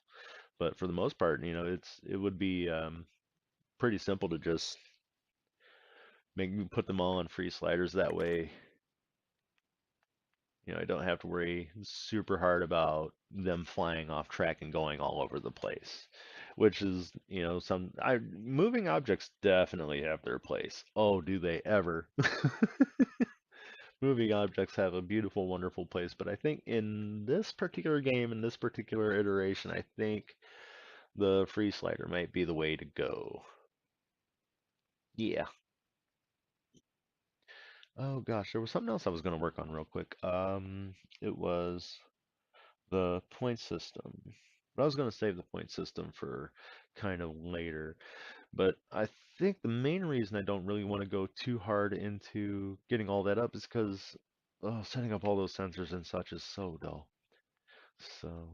But for the most part, it would be pretty simple to just put them all on free sliders that way. I don't have to worry super hard about them flying off track and going all over the place, which is, moving objects definitely have their place. Oh, do they ever? Moving objects have a beautiful, wonderful place, but I think in this particular game, in this particular iteration, I think the free slider might be the way to go. Yeah. Oh gosh, there was something else I was going to work on real quick. It was the point system. But I was going to save the point system for kind of later. But I think the main reason I don't really want to go too hard into getting all that up is because setting up all those sensors and such is so dull. So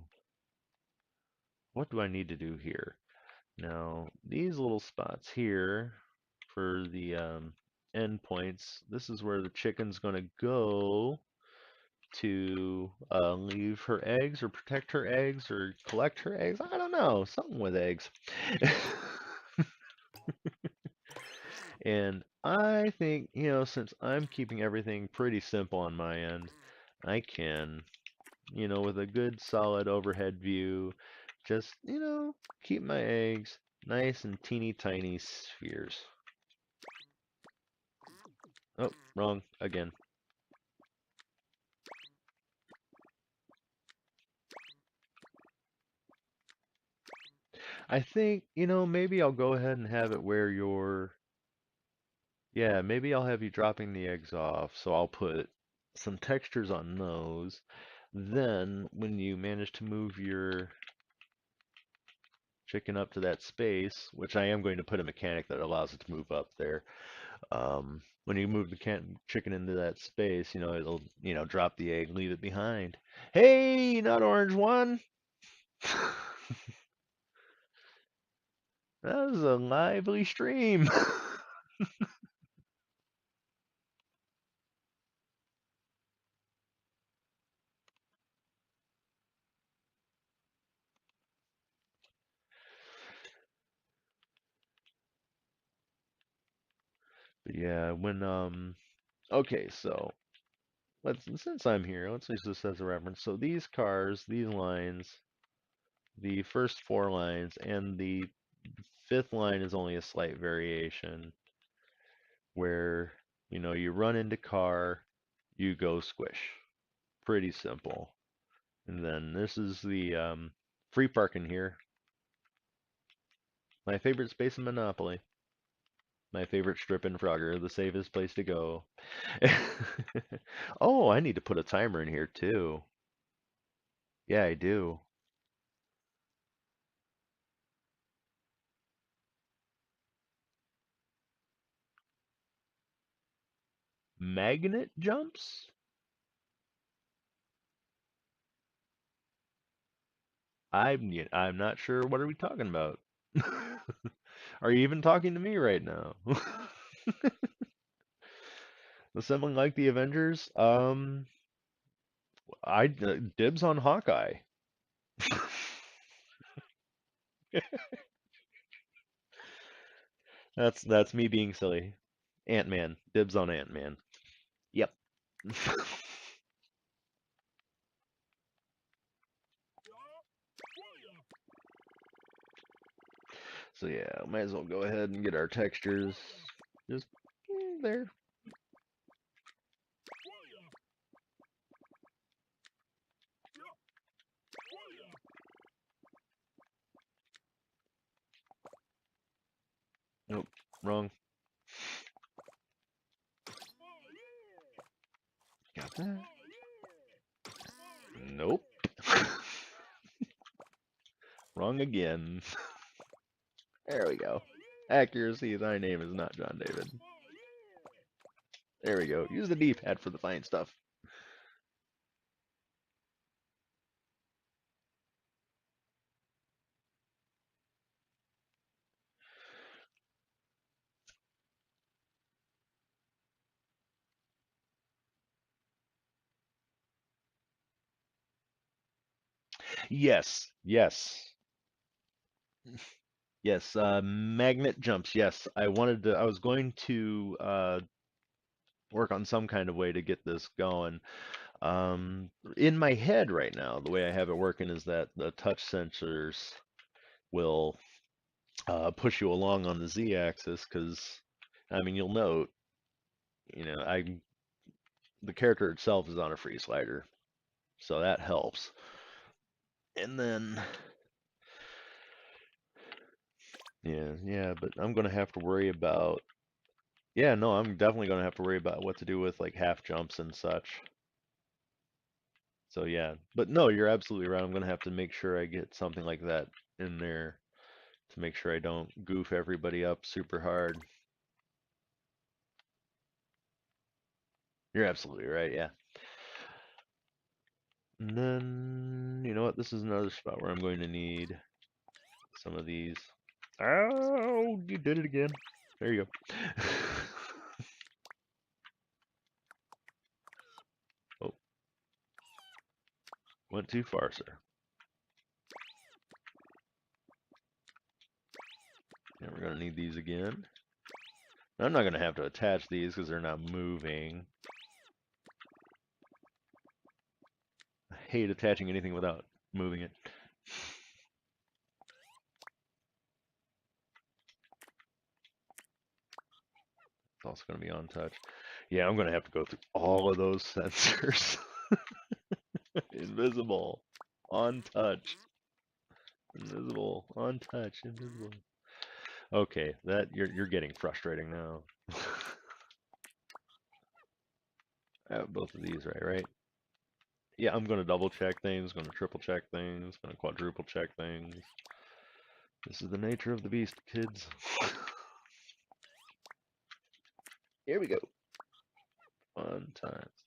what do I need to do here? Now, these little spots here for the endpoints, this is where the chicken's going to go to leave her eggs or protect her eggs or collect her eggs. I don't know, something with eggs. And I think, since I'm keeping everything pretty simple on my end, I can, with a good solid overhead view, just, keep my eggs nice and teeny tiny spheres. Oh, wrong again. I think, maybe I'll go ahead and have it where yeah, maybe I'll have you dropping the eggs off. So I'll put some textures on those. Then, when you manage to move your chicken up to that space, which I am going to put a mechanic that allows it to move up there. When you move the chicken into that space, it'll, drop the egg, leave it behind. Hey, not orange one. That was a lively stream. But yeah, okay, so since I'm here, let's use this as a reference. So these cars, these lines, the first four lines, and the fifth line is only a slight variation where, you run into car, you go squish. Pretty simple. And then this is the free parking here. My favorite space in Monopoly. My favorite strip in Frogger, the safest place to go. Oh, I need to put a timer in here too. Yeah, I do. Magnet jumps? I'm not sure. What are we talking about? Are you even talking to me right now? Something like the Avengers? I dibs on Hawkeye. That's me being silly. Ant-Man. Dibs on Ant-Man. Yep. So yeah, might as well go ahead and get our textures just there. Nope, wrong. wrong again. There we go. Accuracy, thy name is not John David. There we go. Use the D-pad for the fine stuff. Yes, yes, yes. Magnet jumps. Yes, I wanted to. I was going to work on some kind of way to get this going. In my head right now, the way I have it working is that the touch sensors will push you along on the z-axis because, I mean, you'll note, the character itself is on a free slider, so that helps. And then, yeah, but I'm gonna have to worry about, yeah, no, I'm definitely gonna have to worry about what to do with like half jumps and such. So yeah, but no, you're absolutely right. I'm gonna have to make sure I get something like that in there to make sure I don't goof everybody up super hard. You're absolutely right, yeah. And then, you know what? This is another spot where I'm going to need some of these. Oh, you did it again. There you go. Oh, went too far, sir. And we're going to need these again. I'm not going to have to attach these because they're not moving. I hate attaching anything without moving it. It's also going to be on touch. Yeah, I'm going to have to go through all of those sensors. Invisible, on touch, invisible, on touch, invisible. Okay, that you're getting frustrating now. I have both of these right? Yeah, I'm gonna double check things, gonna triple check things, gonna quadruple check things. This is the nature of the beast, kids. Here we go. Fun times.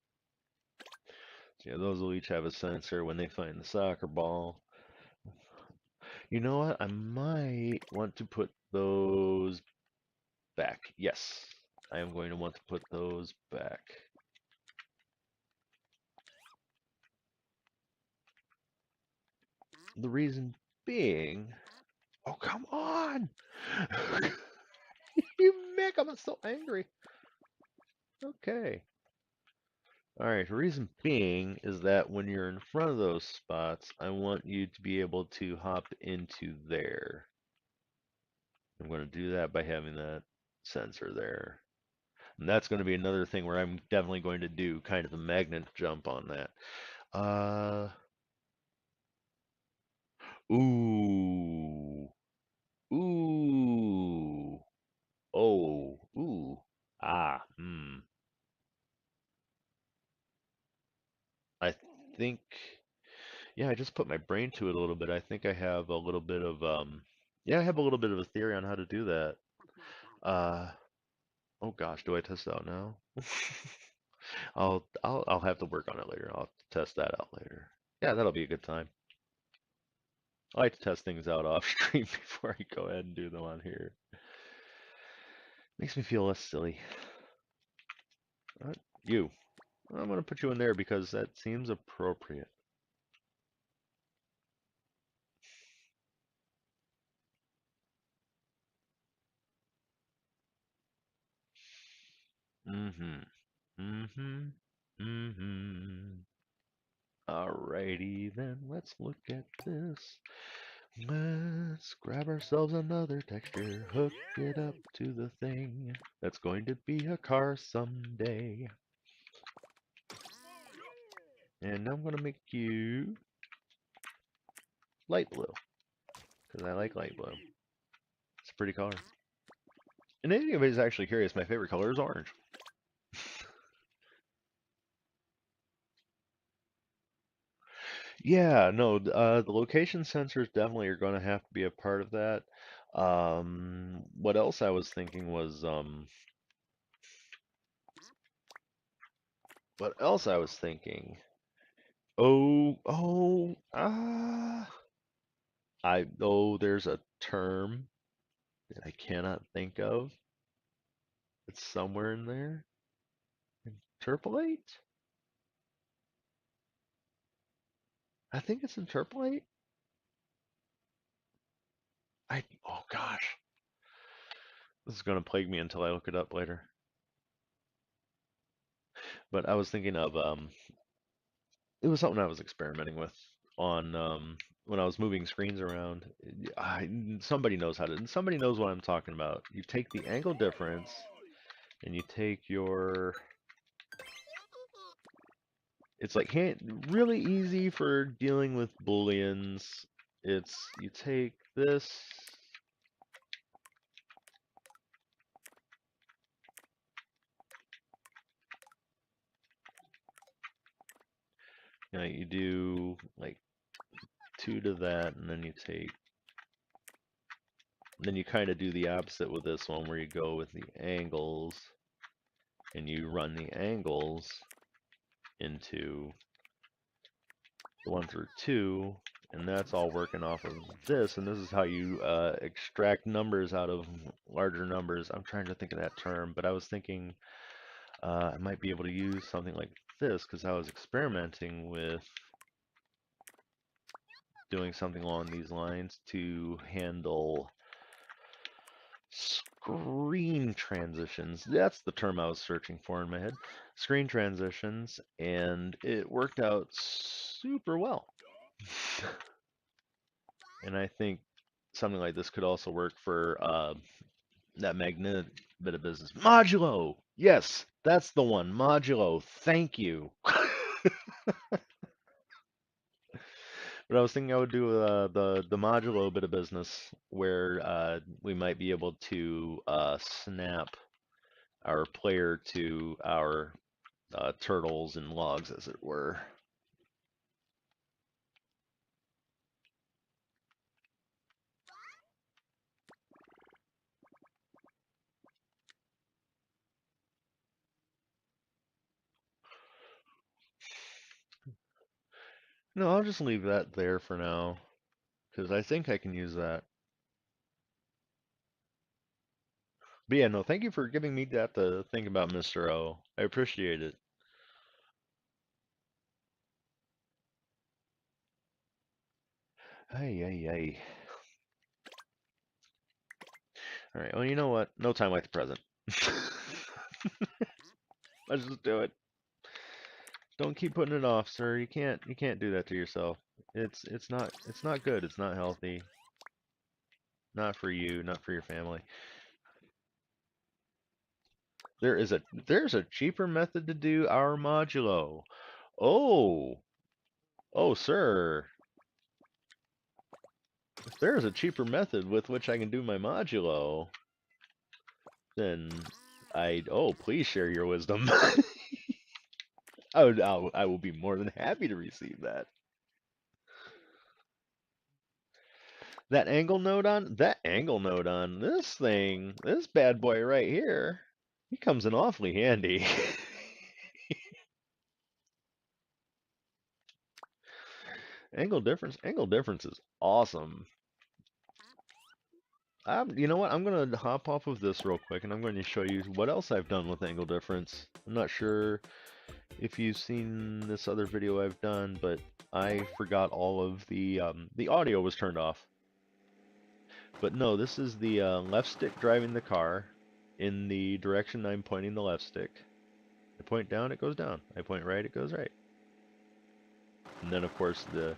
So yeah, those will each have a sensor when they find the soccer ball. You know what? I might want to put those back. Yes, I am going to want to put those back. The reason being, oh, come on! You Mick, I'm so angry. Okay. Alright, the reason being is that when you're in front of those spots, I want you to be able to hop into there. I'm going to do that by having that sensor there. And that's going to be another thing where I'm definitely going to do kind of a magnet jump on that. Ooh. Ooh. Oh. Ooh. Ah. Hmm. I think, yeah, I just put my brain to it a little bit. I think I have a little bit of, yeah, I have a little bit of a theory on how to do that. Uh, oh gosh, do I test it out now? I'll have to work on it later. I'll test that out later. Yeah, that'll be a good time. I like to test things out off stream before I go ahead and do them on here. Makes me feel less silly. You. I'm gonna put you in there because that seems appropriate. Mm-hmm. Mm-hmm. Mm-hmm. Alrighty then, let's look at this. Let's grab ourselves another texture, hook it up to the thing that's going to be a car someday. And I'm gonna make you light blue, because I like light blue. It's a pretty color. And if anybody's actually curious, my favorite color is orange. Yeah, no, the location sensors definitely are going to have to be a part of that. What else I was thinking was, what else I was thinking? There's a term that I cannot think of. It's somewhere in there. Interpolate? I think it's interpolate. Oh gosh, this is going to plague me until I look it up later. But I was thinking of, it was something I was experimenting with on, when I was moving screens around. Somebody knows somebody knows what I'm talking about. You take the angle difference and you take your, it's like really easy for dealing with booleans. You take this, you do like 2 to that, and then you kind of do the opposite with this one, where you go with the angles and you run the angles into 1 through 2, and that's all working off of this, and this is how you extract numbers out of larger numbers. I'm trying to think of that term, but I was thinking I might be able to use something like this, because I was experimenting with doing something along these lines to handle screen transitions. That's the term I was searching for in my head. Screen transitions, and it worked out super well. And I think something like this could also work for that magnet bit of business. Modulo! Yes, that's the one. Modulo. Thank you. But I was thinking I would do the modulo bit of business where we might be able to snap our player to our turtles and logs, as it were. No, I'll just leave that there for now, because I think I can use that. But yeah, no, thank you for giving me that to think about, Mr. O. I appreciate it. Hey, hey, hey. All right. Well, you know what? No time like the present. Let's just do it. Don't keep putting it off, sir. You can't do that to yourself. It's not good. It's not healthy. Not for you, not for your family. There's a cheaper method to do our modulo. Oh, oh, sir. If there's a cheaper method with which I can do my modulo, then please share your wisdom. I will be more than happy to receive that. That angle node on this thing, this bad boy right here, he comes in awfully handy. Angle difference is awesome. You know what? I'm gonna hop off of this real quick, and I'm going to show you what else I've done with angle difference. I'm not sure if you've seen this other video I've done, but I forgot all of the audio was turned off. But no, this is the left stick driving the car in the direction I'm pointing the left stick. I point down, it goes down. I point right, it goes right. And then of course the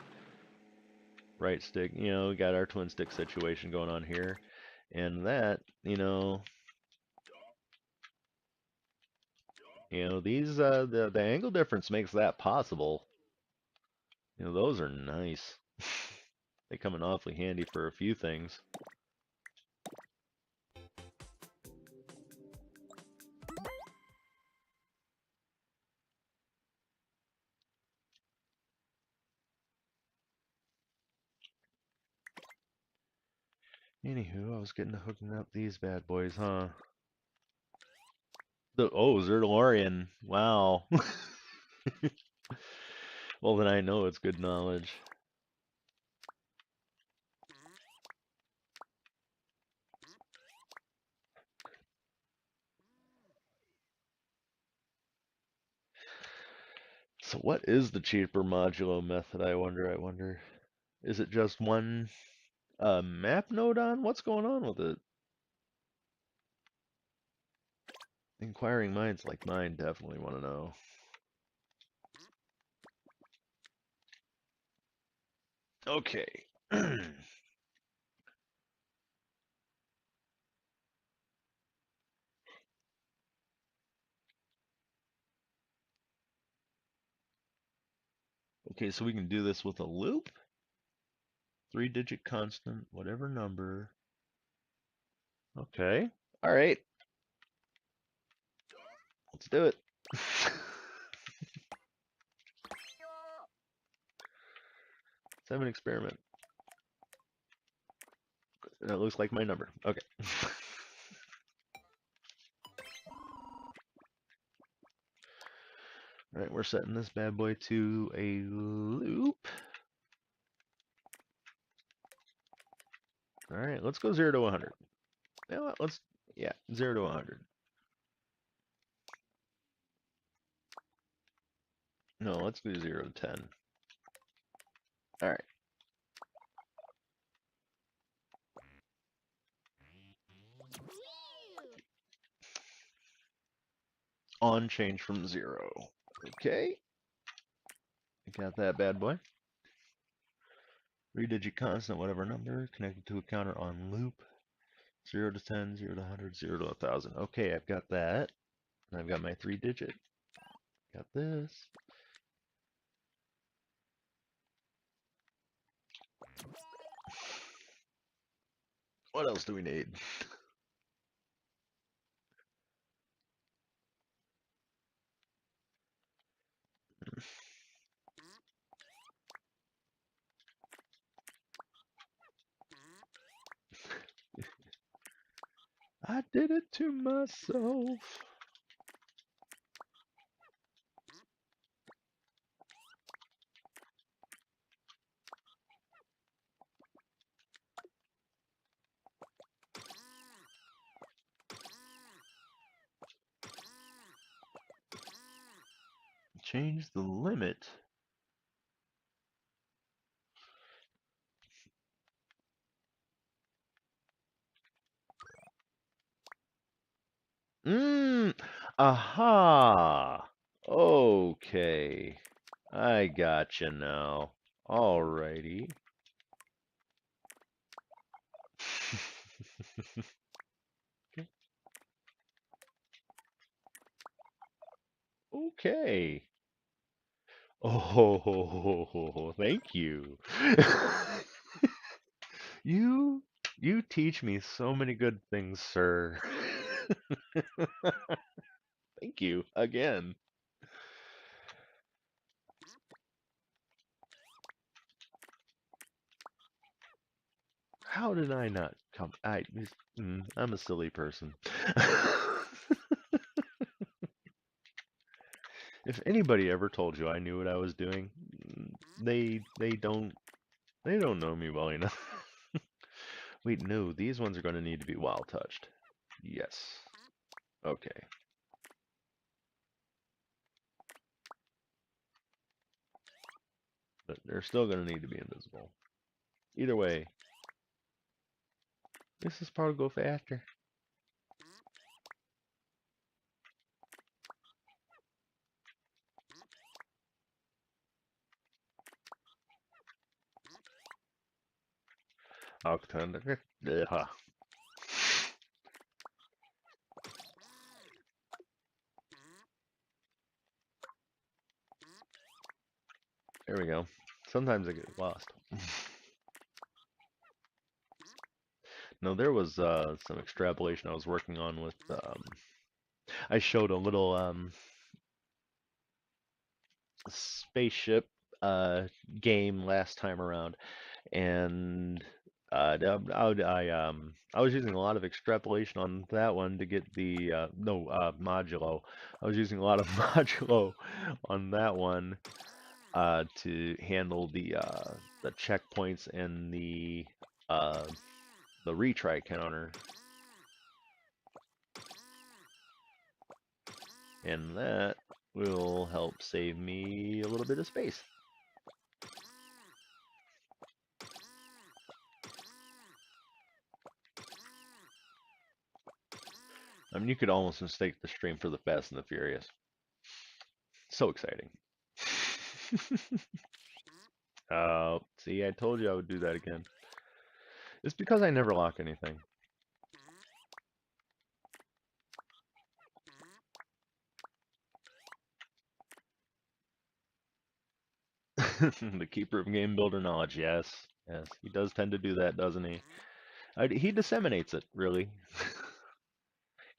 right stick, we got our twin stick situation going on here. And that, these the angle difference makes that possible. Those are nice. They come in awfully handy for a few things. Anywho, I was getting to hooking up these bad boys, huh? Zertalorian. Wow. Well, then I know it's good knowledge. So what is the cheaper modulo method, I wonder? Is it just one map node on? What's going on with it? Inquiring minds like mine definitely want to know. Okay. Okay, so we can do this with a loop, 3-digit constant, whatever number. Okay. All right. Let's do it. Let's have an experiment. That looks like my number. Okay. All right, we're setting this bad boy to a loop. All right, let's go 0 to 100. You know what? Yeah, 0 to 100. No, let's do 0 to 10. All right. On change from 0. Okay. Got that bad boy. 3-digit constant, whatever number, connected to a counter on loop. 0 to 10, 0 to 100, 0 to 1,000. Okay, I've got that. I've got my 3-digit. Got this. What else do we need? I did it to myself. Change the limit. Aha. Okay. I gotcha now. Alrighty. Okay. Oh, thank you. You you teach me so many good things, sir. Thank you again. How did I not come? I'm a silly person. If anybody ever told you I knew what I was doing, they don't know me well enough. Wait, no, these ones are going to need to be wild touched. Yes. Okay. But they're still going to need to be invisible. Either way, this is probably go faster. Octane. There we go. Sometimes I get lost. No, there was some extrapolation I was working on with. I showed a little spaceship game last time around, and I was using a lot of extrapolation on that one to get the no modulo. I was using a lot of modulo on that one to handle the checkpoints and uh the retry counter, and that will help save me a little bit of space. I mean, you could almost mistake the stream for the Fast and the Furious. So exciting. See, I told you I would do that again. It's because I never lock anything. The keeper of game builder knowledge, yes. Yes, he does tend to do that, doesn't he? He disseminates it, really.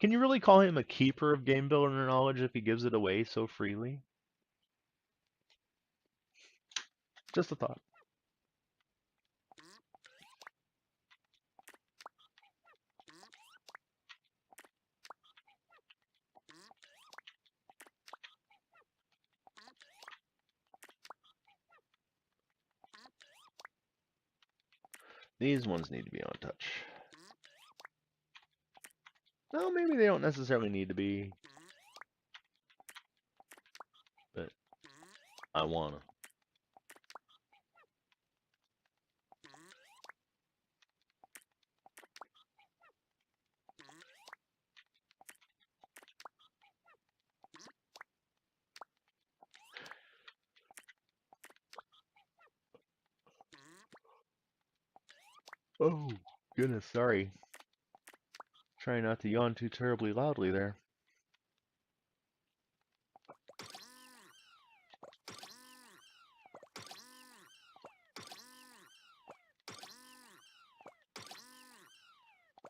Can you really call him a keeper of game builder knowledge if he gives it away so freely? Just a thought. These ones need to be on touch. No, maybe they don't necessarily need to be, but I wanna. Oh, goodness, sorry. Try not to yawn too terribly loudly there.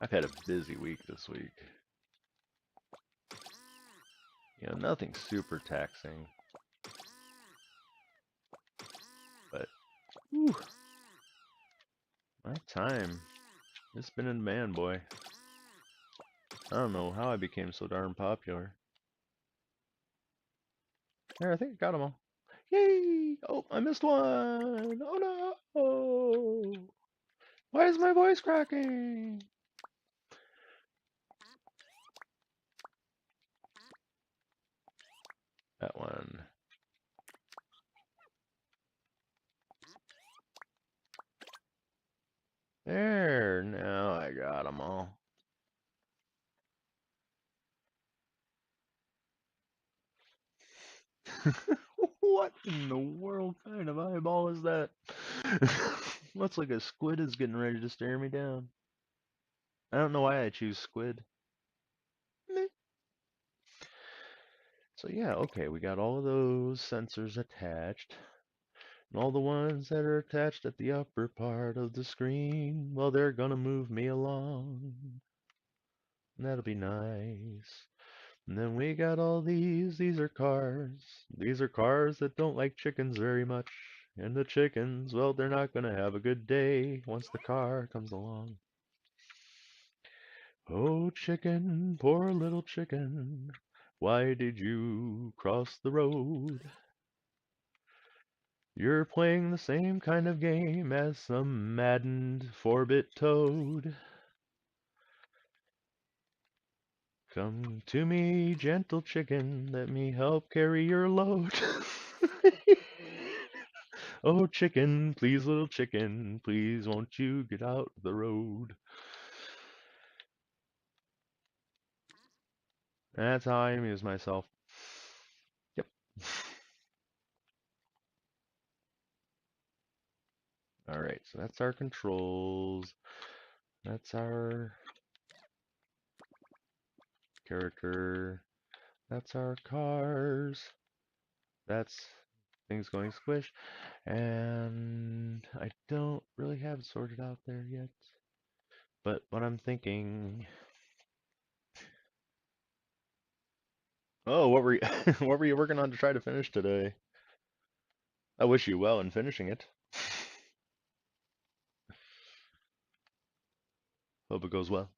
I've had a busy week this week. You know, nothing super taxing, but whew, my time has been in demand, boy. I don't know how I became so darn popular. There, I think I got them all. Yay! Oh, I missed one! Oh no! Oh, why is my voice cracking? That one. There, now I got them all. What in the world kind of eyeball is that? Looks like a squid is getting ready to stare me down. I don't know why I choose squid. Meh. So yeah, okay, we got all of those sensors attached. And all the ones that are attached at the upper part of the screen, well, they're gonna move me along. And that'll be nice. And then we got all these are cars. These are cars that don't like chickens very much. And the chickens, well, they're not gonna have a good day once the car comes along. Oh, chicken, poor little chicken, why did you cross the road? You're playing the same kind of game as some maddened 4-bit toad. Come to me, gentle chicken, let me help carry your load. Oh, chicken, please, little chicken, please won't you get out the road? That's how I amuse myself. Yep. Alright, so that's our controls. That's our character. That's our cars. That's things going squish. And I don't really have it sorted out there yet. But what I'm thinking. Oh, what were you, what were you working on to try to finish today? I wish you well in finishing it. Hope it goes well.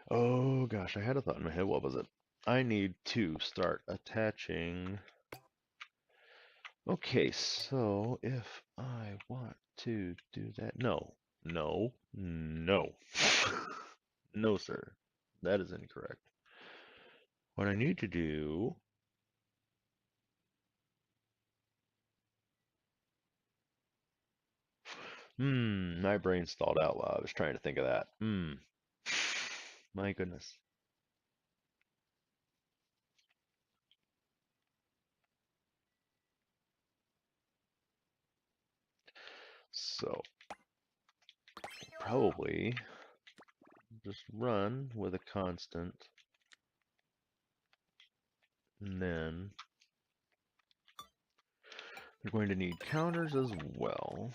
Oh gosh, I had a thought in my head. What was it? I need to start attaching. Okay, so if I want to do that, no, no, no, no, sir, that is incorrect. What I need to do, my brain stalled out while I was trying to think of that. My goodness. So probably just run with a constant, and then you're going to need counters as well.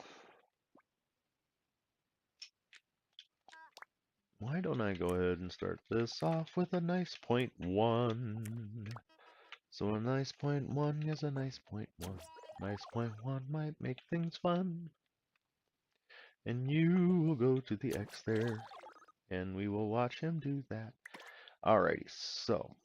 Why don't I go ahead and start this off with a nice 0.1? So a nice 0.1 is a nice 0.1. Nice 0.1 might make things fun. And you will go to the X there, and we will watch him do that. Alrighty, so.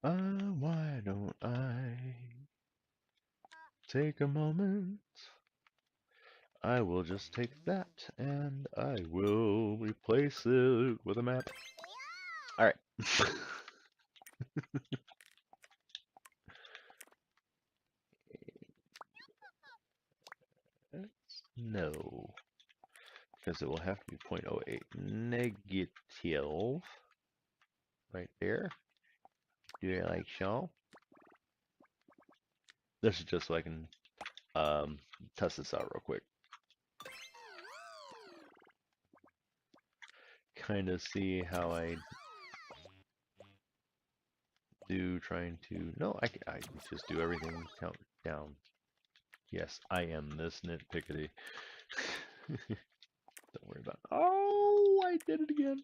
Why don't I take a moment? I will just take that and I will replace it with a map. Alright. No. Because it will have to be 0.08 negative. Right there. Do it like so. This is just so I can test this out real quick. Kind of see how I do trying to. No, I just do everything count down. Yes, I am this nitpickety. Don't worry about it. Oh, I did it again.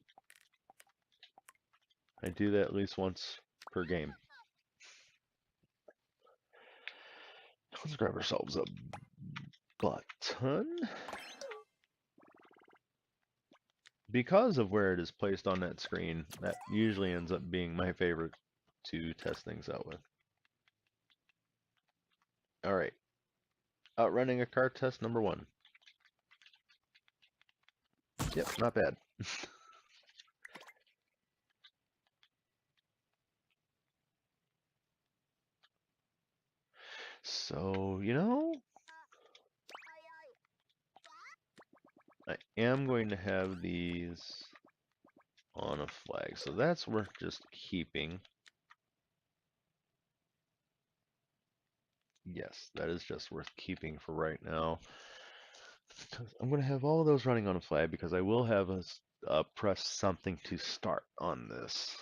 I do that at least once per game. Let's grab ourselves a button. Because of where it is placed on that screen, that usually ends up being my favorite to test things out with. Alright. Outrunning a car test number 1. Yep, not bad. So, I am going to have these on a flag. So that's worth just keeping. Yes, that is just worth keeping for right now. I'm going to have all of those running on a flag because I will have us press something to start on this.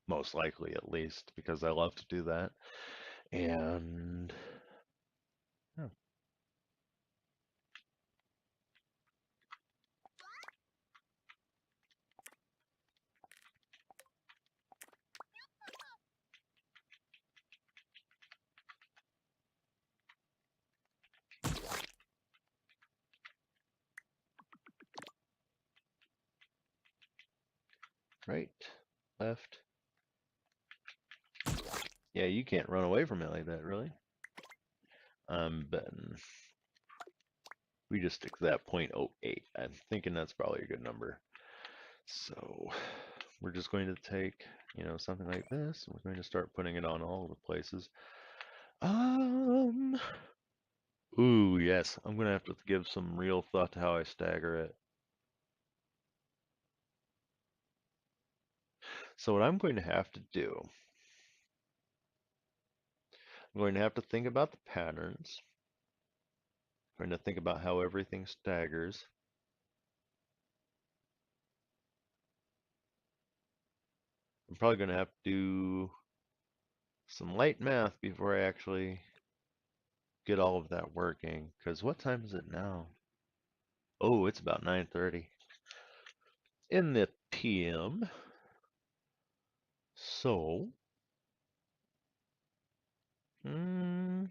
Most likely, at least, because I love to do that. And yeah. Right, left. Yeah, you can't run away from it like that, really. I'm betting we just stick to that 0.08. I'm thinking that's probably a good number. So we're just going to take, something like this. We're going to start putting it on all the places. Ooh, yes. I'm going to have to give some real thought to how I stagger it. So what I'm going to have to do, I'm going to have to think about the patterns. I'm going to think about how everything staggers. I'm probably going to have to do some light math before I actually get all of that working. Because what time is it now? Oh, it's about 9:30 in the PM. So, mm,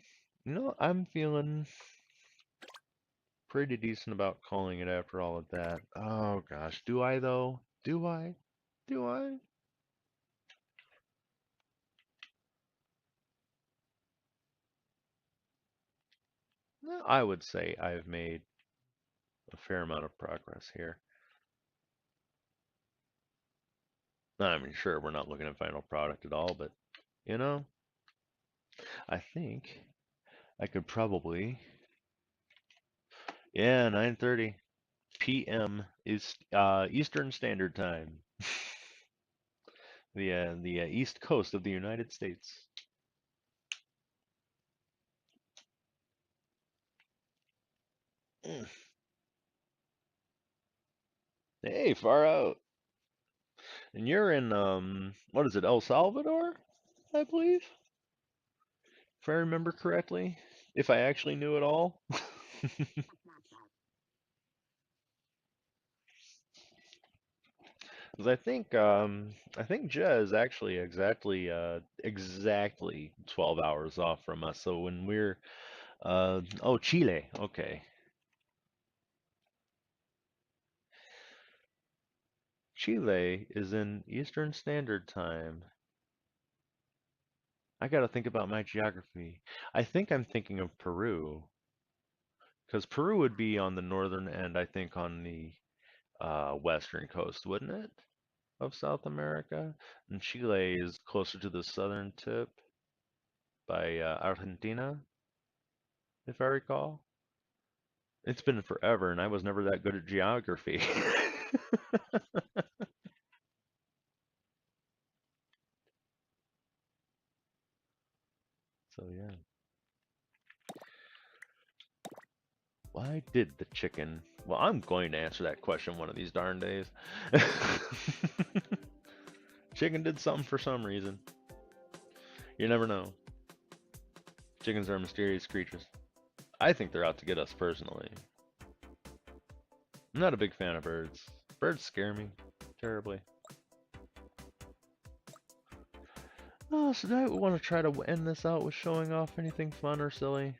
I'm feeling pretty decent about calling it after all of that. Oh gosh, do I though? Do I? Do I? I would say I've made a fair amount of progress here. I mean, sure, we're not looking at final product at all, but you know, I think I could probably, yeah, 9:30 p.m. is Eastern Standard Time, the East Coast of the United States. Mm. Hey, far out. And you're in what is it, El Salvador, I believe, if I remember correctly, if I actually knew it all. 'Cause I think jJae is actually exactly 12 hours off from us. So when we're oh, Chile, okay. Chile is in Eastern Standard Time. I gotta think about my geography. I think I'm thinking of Peru, because Peru would be on the northern end, I think on the western coast, wouldn't it, of South America? And Chile is closer to the southern tip by Argentina, if I recall. It's been forever, and I was never that good at geography. So yeah. Why did the chicken? Well, I'm going to answer that question one of these darn days. Chicken did something for some reason. You never know. Chickens are mysterious creatures. I think they're out to get us personally. I'm not a big fan of birds. Birds scare me terribly. Oh, so do I want to try to end this out with showing off anything fun or silly?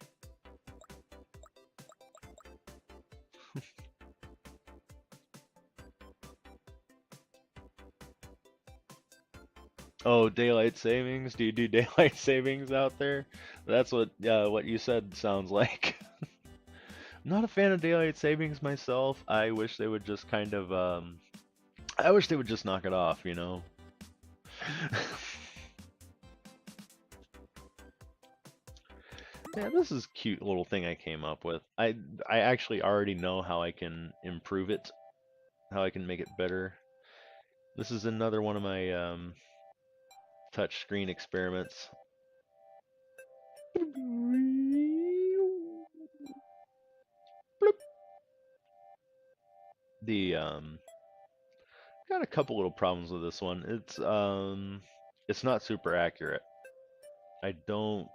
Oh, daylight savings? Do you do daylight savings out there? That's what you said sounds like. I'm not a fan of daylight savings myself. I wish they would just kind of I wish they would just knock it off, you know. Yeah, this is a cute little thing I came up with. I actually already know how I can improve it, how I can make it better. This is another one of my touch screen experiments. The got a couple little problems with this one. It's not super accurate. I don't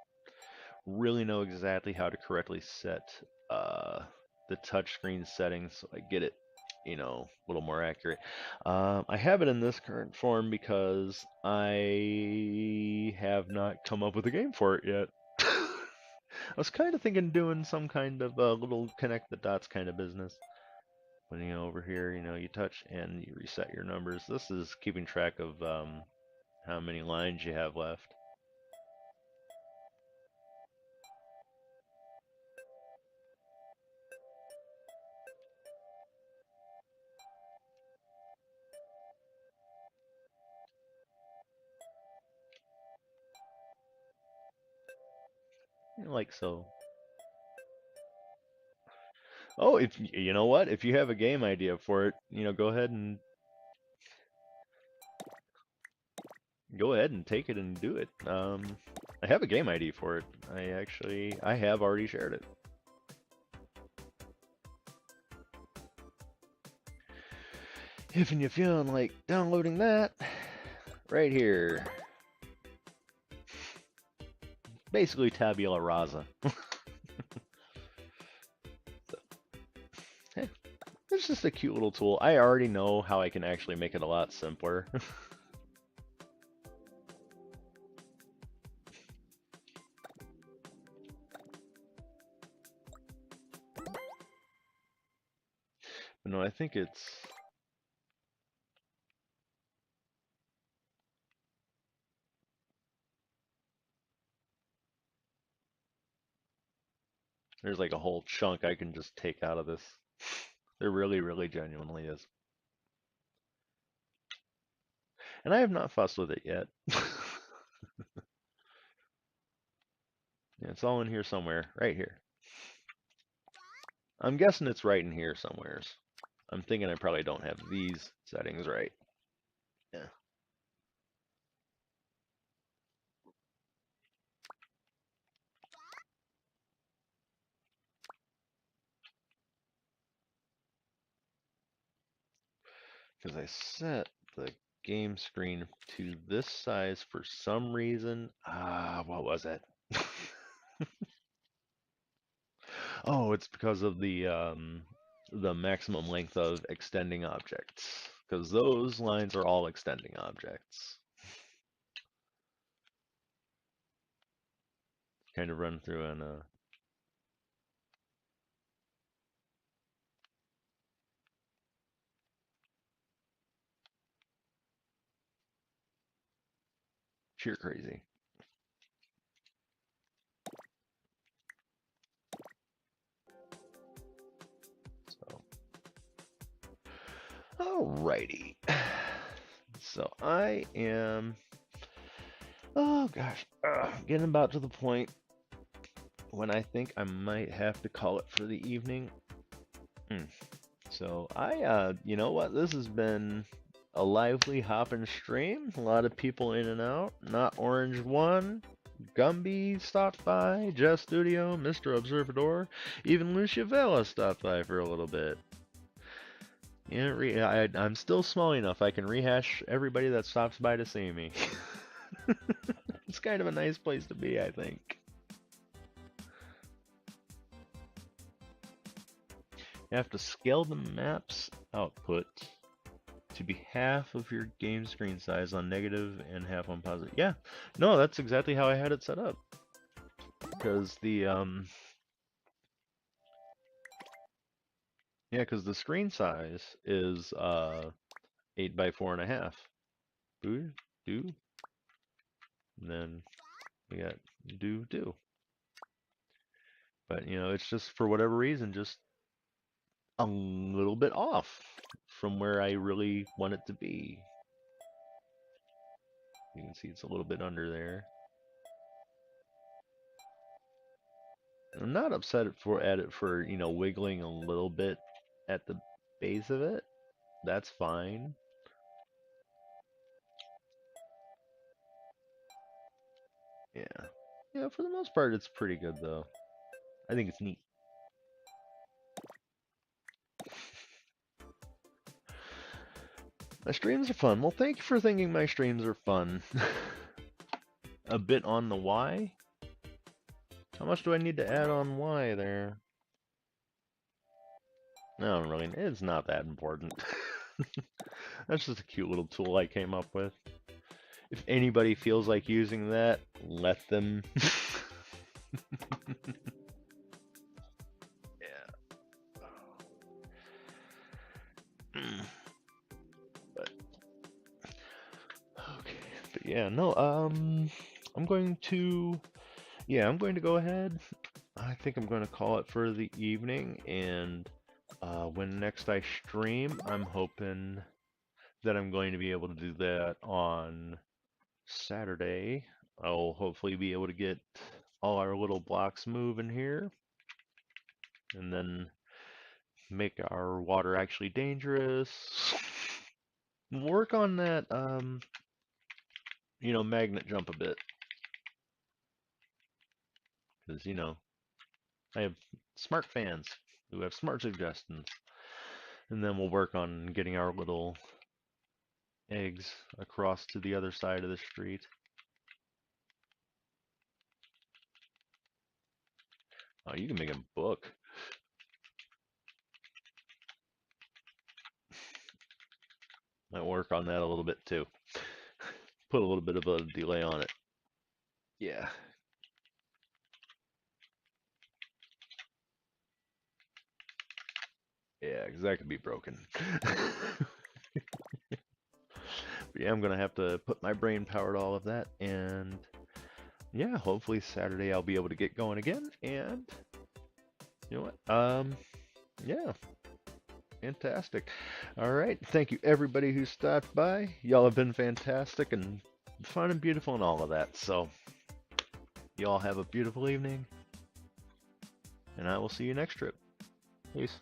really know exactly how to correctly set the touchscreen settings so I get it, a little more accurate. I have it in this current form because I have not come up with a game for it yet. I was kind of thinking doing some kind of little connect the dots kind of business. When over here, you touch and you reset your numbers. This is keeping track of how many lines you have left. Like so. Oh, if you know what, if you have a game idea for it, go ahead and go ahead and take it and do it. I have a game ID for it. I have already shared it. If you're feeling like downloading that, right here. Basically tabula rasa. Hey, it's just a cute little tool. I already know how I can actually make it a lot simpler. But no, I think there's like a whole chunk I can just take out of this. There really, really genuinely is. And I have not fussed with it yet. Yeah, it's all in here somewhere, right here. I'm guessing it's right in here somewheres. I'm thinking I probably don't have these settings right. Yeah. Because I set the game screen to this size for some reason. What was it? Oh, it's because of the maximum length of extending objects. Because those lines are all extending objects. Kind of run through and sheer crazy. So, alrighty. So I am, oh gosh, getting about to the point when I think I might have to call it for the evening. So you know what? This has been a lively hopping stream. A lot of people in and out. Not Orange One, Gumby stopped by, Jeff Studio, Mr. Observador, even Lucia Vela stopped by for a little bit. Yeah, I'm still small enough. I can rehash everybody that stops by to see me. It's kind of a nice place to be, I think. You have to scale the map's output to be half of your game screen size on negative and half on positive. Yeah, no, that's exactly how I had it set up. Because because the screen size is 8 by 4.5. Boo, do, and then we got do. But it's just for whatever reason just a little bit off from where I really want it to be. You can see it's a little bit under there. And I'm not upset at it for wiggling a little bit at the base of it. That's fine. Yeah. Yeah, for the most part, it's pretty good, though. I think it's neat. My streams are fun. Well, thank you for thinking my streams are fun. A bit on the why? How much do I need to add on why there? No, really, it's not that important. That's just a cute little tool I came up with. If anybody feels like using that, let them. Yeah. But okay. But yeah, no, I'm going to go ahead. I think I'm going to call it for the evening, and when next I stream, I'm hoping that I'm going to be able to do that on Saturday. I'll hopefully be able to get all our little blocks moving here, and then make our water actually dangerous. Work on that magnet jump a bit. Because, I have smart fans who have smart suggestions. And then we'll work on getting our little eggs across to the other side of the street. Oh, you can make a book. Might work on that a little bit too. Put a little bit of a delay on it. Yeah. Yeah, because that could be broken. Yeah, I'm gonna have to put my brain power to all of that, and yeah, hopefully Saturday I'll be able to get going again. And you know what? Yeah, fantastic. All right, thank you everybody who stopped by. Y'all have been fantastic and fun and beautiful and all of that. So y'all have a beautiful evening, and I will see you next trip. Peace.